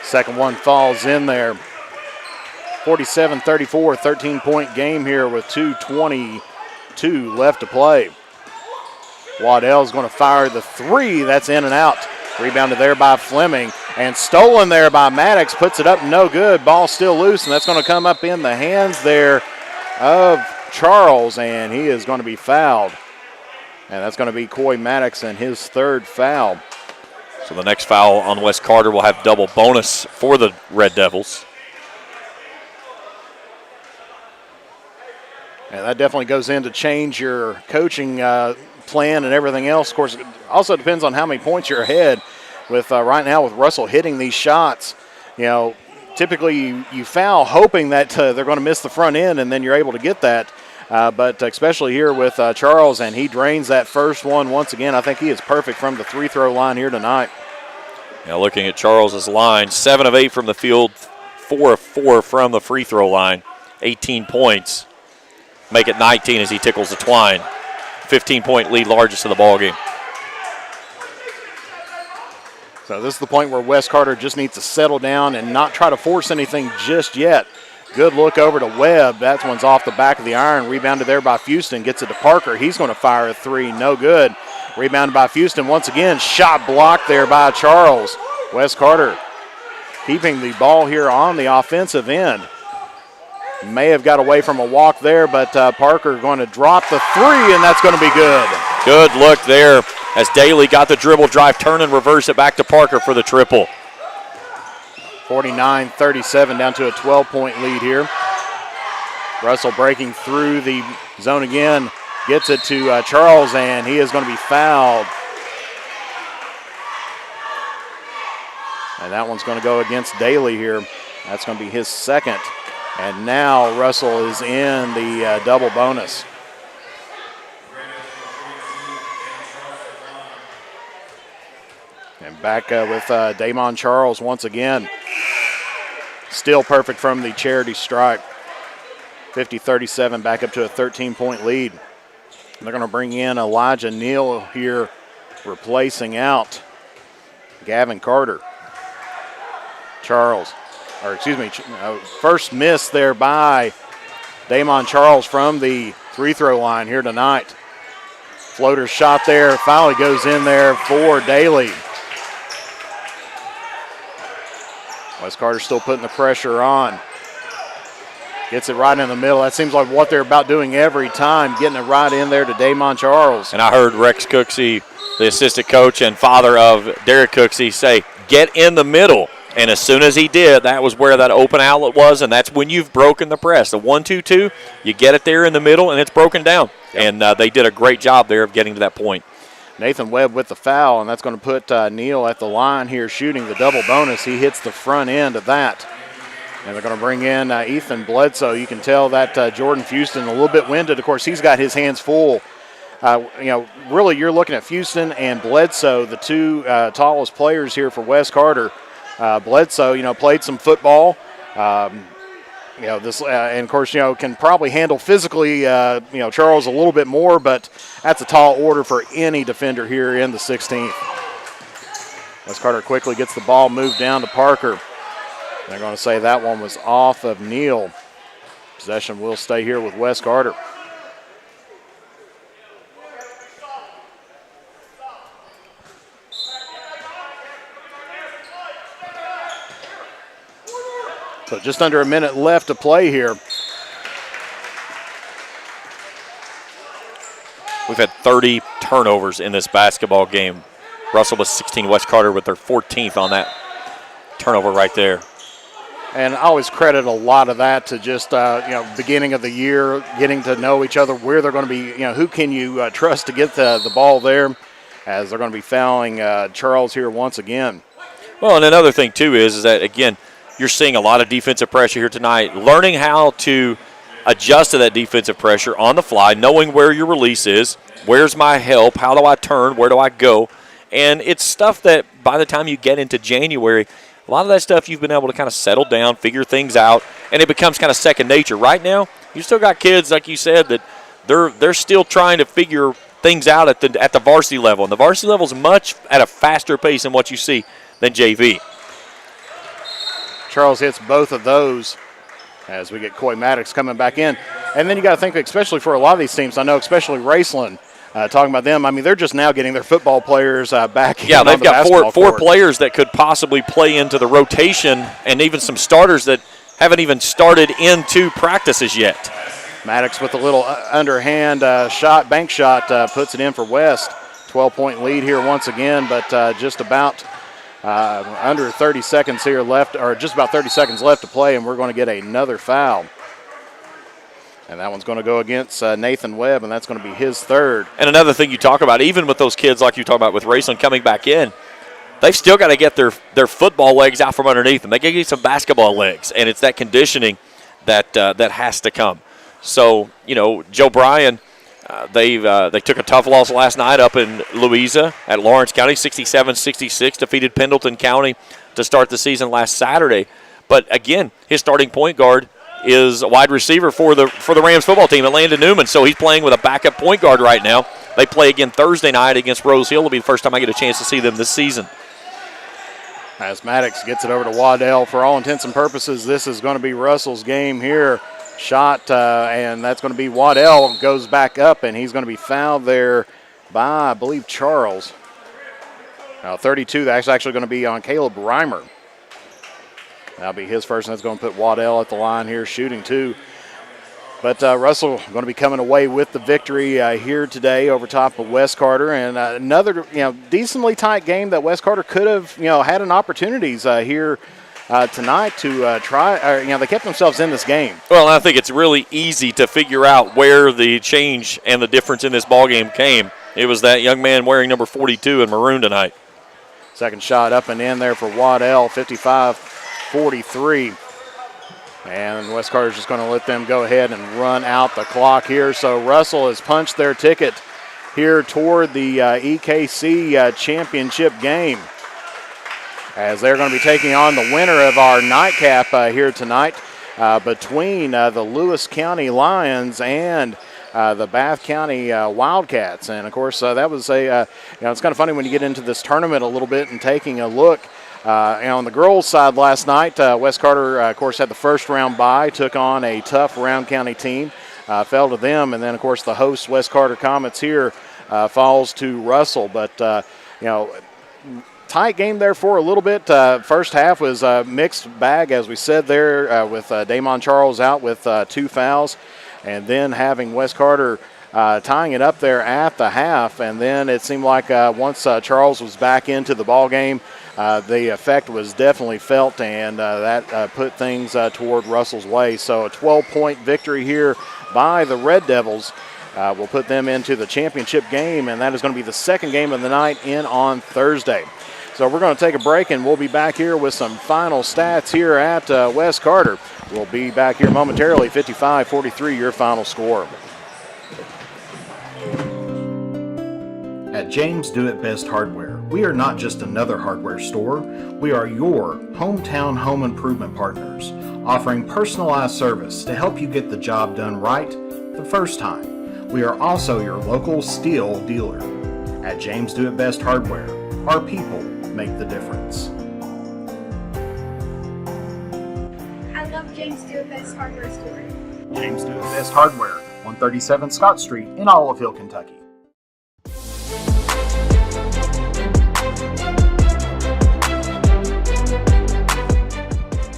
Second one falls in there. 47-34, 13-point game here with 2:22 left to play. Waddell's going to fire the 3. That's in and out. Rebounded there by Fleming and stolen there by Maddox. Puts it up, no good. Ball still loose, and that's going to come up in the hands there of Charles, and he is going to be fouled. And that's going to be Coy Maddox and his 3rd foul. So the next foul on West Carter will have double bonus for the Red Devils. And that definitely goes in to change your coaching plan and everything else. Of course, it also depends on how many points you're ahead. With right now with Russell hitting these shots, typically you foul hoping that they're going to miss the front end, and then you're able to get that. But especially here with Charles, and he drains that first one once again. I think he is perfect from the free-throw line here tonight. Now looking at Charles's line, 7 of 8 from the field, 4 of 4 from the free throw line, 18 points. Make it 19 as he tickles the twine. 15-point lead, largest of the ball game. So this is the point where West Carter just needs to settle down and not try to force anything just yet. Good look over to Webb. That one's off the back of the iron. Rebounded there by Houston. Gets it to Parker. He's going to fire a 3. No good. Rebounded by Houston once again. Shot blocked there by Charles. West Carter keeping the ball here on the offensive end. May have got away from a walk there, but Parker going to drop the 3, and that's going to be good. Good look there as Daly got the dribble drive, turn and reverse it back to Parker for the triple. 49-37, down to a 12-point lead here. Russell breaking through the zone again, gets it to Charles, and he is going to be fouled. And that one's going to go against Daly here. That's going to be his 2nd. And now Russell is in the double bonus. And back with Damon Charles once again. Still perfect from the charity stripe. 50-37, back up to a 13-point lead. And they're going to bring in Elijah Neal here, replacing out Gavin Carter. First miss there by Damon Charles from the free throw line here tonight. Floater shot there, finally goes in there for Daly. Wes Carter still putting the pressure on. Gets it right in the middle. That seems like what they're about doing every time, getting it right in there to Damon Charles. And I heard Rex Cooksey, the assistant coach and father of Derek Cooksey, say, get in the middle. And as soon as he did, that was where that open outlet was, and that's when you've broken the press. The 1-2-2, you get it there in the middle, and it's broken down. Yep. And they did a great job there of getting to that point. Nathan Webb with the foul, and that's going to put Neal at the line here shooting the double bonus. He hits the front end of that. And they're going to bring in Ethan Bledsoe. You can tell that Jordan Houston a little bit winded. Of course, he's got his hands full. Really you're looking at Houston and Bledsoe, the two tallest players here for Wes Carter. Bledsoe, played some football. And of course, can probably handle physically, Charles a little bit more, but that's a tall order for any defender here in the 16th. Wes Carter quickly gets the ball moved down to Parker. They're going to say that one was off of Neal. Possession will stay here with Wes Carter. So just under a minute left to play here. We've had 30 turnovers in this basketball game. Russell was 16, Wes Carter with their 14th on that turnover right there. And I always credit a lot of that to just, beginning of the year, getting to know each other, where they're going to be, who can you trust to get the ball there, as they're going to be fouling Charles here once again. Well, and another thing, too, is that, again, you're seeing a lot of defensive pressure here tonight. Learning how to adjust to that defensive pressure on the fly, knowing where your release is, where's my help, how do I turn, where do I go. And it's stuff that by the time you get into January, a lot of that stuff you've been able to kind of settle down, figure things out, and it becomes kind of second nature. Right now, you still got kids, like you said, that they're still trying to figure things out at the varsity level. And the varsity level is much at a faster pace than what you see than JV. Charles hits both of those as we get Coy Maddox coming back in. And then you got to think, especially for a lot of these teams, I know especially Raceland, talking about them, they're just now getting their football players back. Yeah, they've got four players that could possibly play into the rotation, and even some starters that haven't even started into practices yet. Maddox with a little underhand bank shot, puts it in for West. 12-point lead here once again, but just about under 30 seconds here left, or just about 30 seconds left to play, and we're going to get another foul. And that one's going to go against Nathan Webb, and that's going to be his third. And another thing you talk about, even with those kids like you talk about with Raceland coming back in, they've still got to get their football legs out from underneath them. They got to get some basketball legs, and it's that conditioning that has to come. So, Joe Bryan, they took a tough loss last night up in Louisa at Lawrence County, 67-66, defeated Pendleton County to start the season last Saturday. But, again, his starting point guard is a wide receiver for the Rams football team, Landon Newman. So he's playing with a backup point guard right now. They play again Thursday night against Rose Hill. It'll be the first time I get a chance to see them this season. As Maddox gets it over to Waddell, for all intents and purposes, this is going to be Russell's game here. Shot, and that's going to be Waddell, goes back up, and he's going to be fouled there by, I believe, Charles. Now 32, that's actually going to be on Caleb Reimer. That'll be his first, and that's going to put Waddell at the line here, shooting two. But Russell going to be coming away with the victory here today over top of Wes Carter, and another decently tight game that Wes Carter could have had an opportunities here tonight to try. They kept themselves in this game. Well, I think it's really easy to figure out where the change and the difference in this ball game came. It was that young man wearing number 42 in maroon tonight. Second shot up and in there for Waddell, 55-43. And Wes Carter's just going to let them go ahead and run out the clock here. So Russell has punched their ticket here toward the EKC championship game. as they're going to be taking on the winner of our nightcap here tonight between the Lewis County Lions and the Bath County Wildcats. And, of course, that was it's kind of funny when you get into this tournament a little bit and taking a look. On the girls' side last night, West Carter, of course, had the first round bye, took on a tough Round County team, fell to them. And then, of course, the host, West Carter Comets here, falls to Russell. But, tight game there for a little bit. First half was a mixed bag, as we said there, with Damon Charles out with 2 fouls. And then having West Carter tying it up there at the half. And then it seemed like once Charles was back into the ball game, the effect was definitely felt, and that put things toward Russell's way. So a 12-point victory here by the Red Devils will put them into the championship game, and that is going to be the second game of the night in on Thursday. So we're going to take a break, and we'll be back here with some final stats here at West Carter. We'll be back here momentarily. 55-43 your final score. At James Do It Best Hardware, we are not just another hardware store. We are your hometown home improvement partners, offering personalized service to help you get the job done right the first time. We are also your local steel dealer. At James Do It Best Hardware, our people make the difference. I love James Do It Best Hardware Store. James Do It Best Hardware, 137 Scott Street in Olive Hill, Kentucky.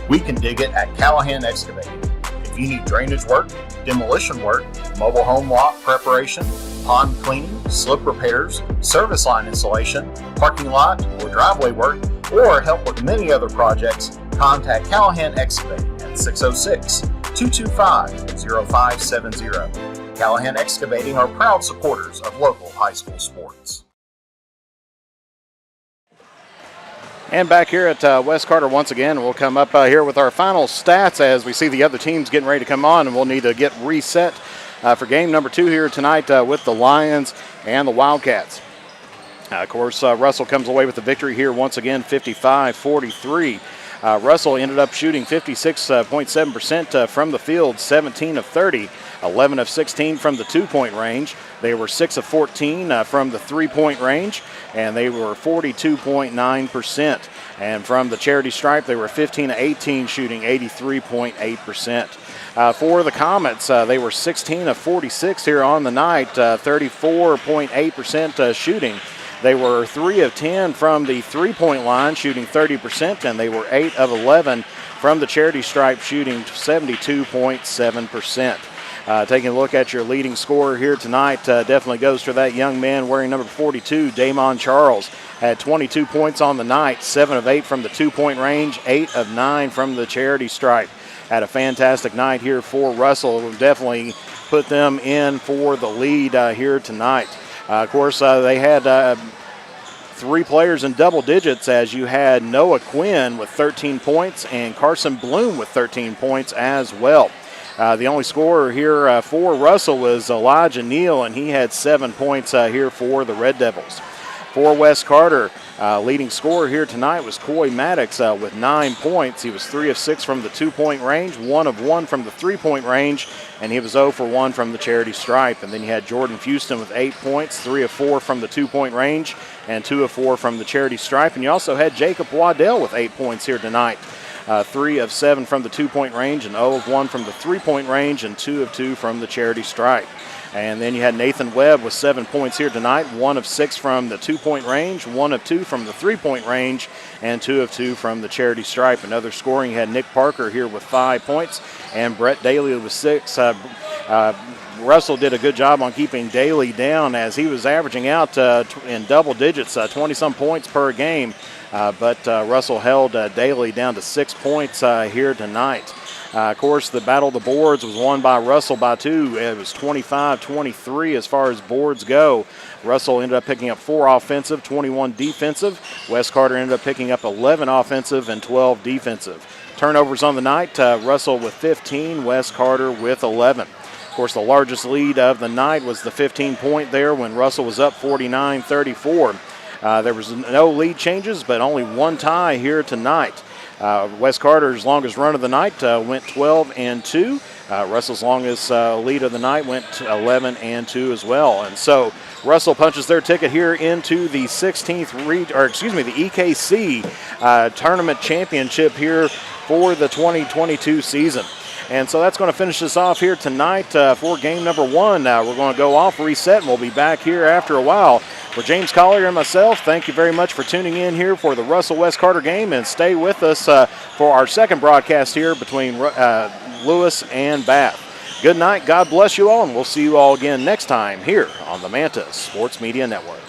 We can dig it at Callahan Excavating. If you need drainage work, demolition work, mobile home lot preparation, pond cleaning, slip repairs, service line installation, parking lot or driveway work, or help with many other projects, contact Callahan Excavating at 606-225-0570. Callahan Excavating are proud supporters of local high school sports. And back here at West Carter once again, we'll come up here with our final stats as we see the other teams getting ready to come on, and we'll need to get reset for game number 2 here tonight with the Lions and the Wildcats. Of course, Russell comes away with the victory here once again, 55-43. Russell ended up shooting 56.7% from the field, 17 of 30, 11 of 16 from the 2-point range. They were 6 of 14 from the 3-point range, and they were 42.9%. And from the charity stripe, they were 15 of 18 shooting, 83.8%. For the Comets, they were 16 of 46 here on the night, 34.8% shooting. They were 3 of 10 from the 3-point line, shooting 30%, and they were 8 of 11 from the charity stripe, shooting 72.7%. Taking a look at your leading scorer here tonight, definitely goes for that young man wearing number 42, Damon Charles. Had 22 points on the night, 7 of 8 from the 2-point range, 8 of 9 from the charity stripe. Had a fantastic night here for Russell. Definitely put them in for the lead here tonight. Of course, they had 3 players in double digits, as you had Noah Quinn with 13 points and Carson Bloom with 13 points as well. The only scorer here for Russell was Elijah Neal, and he had 7 points here for the Red Devils. For West Carter, leading scorer here tonight was Coy Maddox with 9 points. He was 3 of 6 from the 2-point range, 1 of 1 from the 3-point range, and he was 0 for 1 from the charity stripe. And then you had Jordan Houston with 8 points, 3 of 4 from the 2-point range, and 2 of 4 from the charity stripe. And you also had Jacob Waddell with 8 points here tonight. 3 of 7 from the 2-point range, and 0 of 1 from the 3-point range, and 2 of 2 from the charity stripe. And then you had Nathan Webb with 7 points here tonight, 1 of 6 from the 2-point range, 1 of 2 from the 3-point range, and 2 of 2 from the charity stripe. Another scoring, you had Nick Parker here with 5 points, and Brett Daly with 6. Russell did a good job on keeping Daly down, as he was averaging out in double digits, 20-some points per game. But Russell held Daly down to 6 points here tonight. Of course, the Battle of the Boards was won by Russell by 2. It was 25-23 as far as boards go. Russell ended up picking up 4 offensive, 21 defensive. West Carter ended up picking up 11 offensive and 12 defensive. Turnovers on the night, Russell with 15, West Carter with 11. Of course, the largest lead of the night was the 15-point there when Russell was up 49-34. There was no lead changes, but only one tie here tonight. West Carter's longest run of the night went 12-2. Russell's longest lead of the night went 11-2 as well. And so Russell punches their ticket here into the 16th, the EKC tournament championship here for the 2022 season. And so that's going to finish us off here tonight for game number 1. We're going to go off, reset, and we'll be back here after a while. For James Collier and myself, thank you very much for tuning in here for the Russell-West Carter game, and stay with us for our second broadcast here between Lewis and Bath. Good night, God bless you all, and we'll see you all again next time here on the Manta Sports Media Network.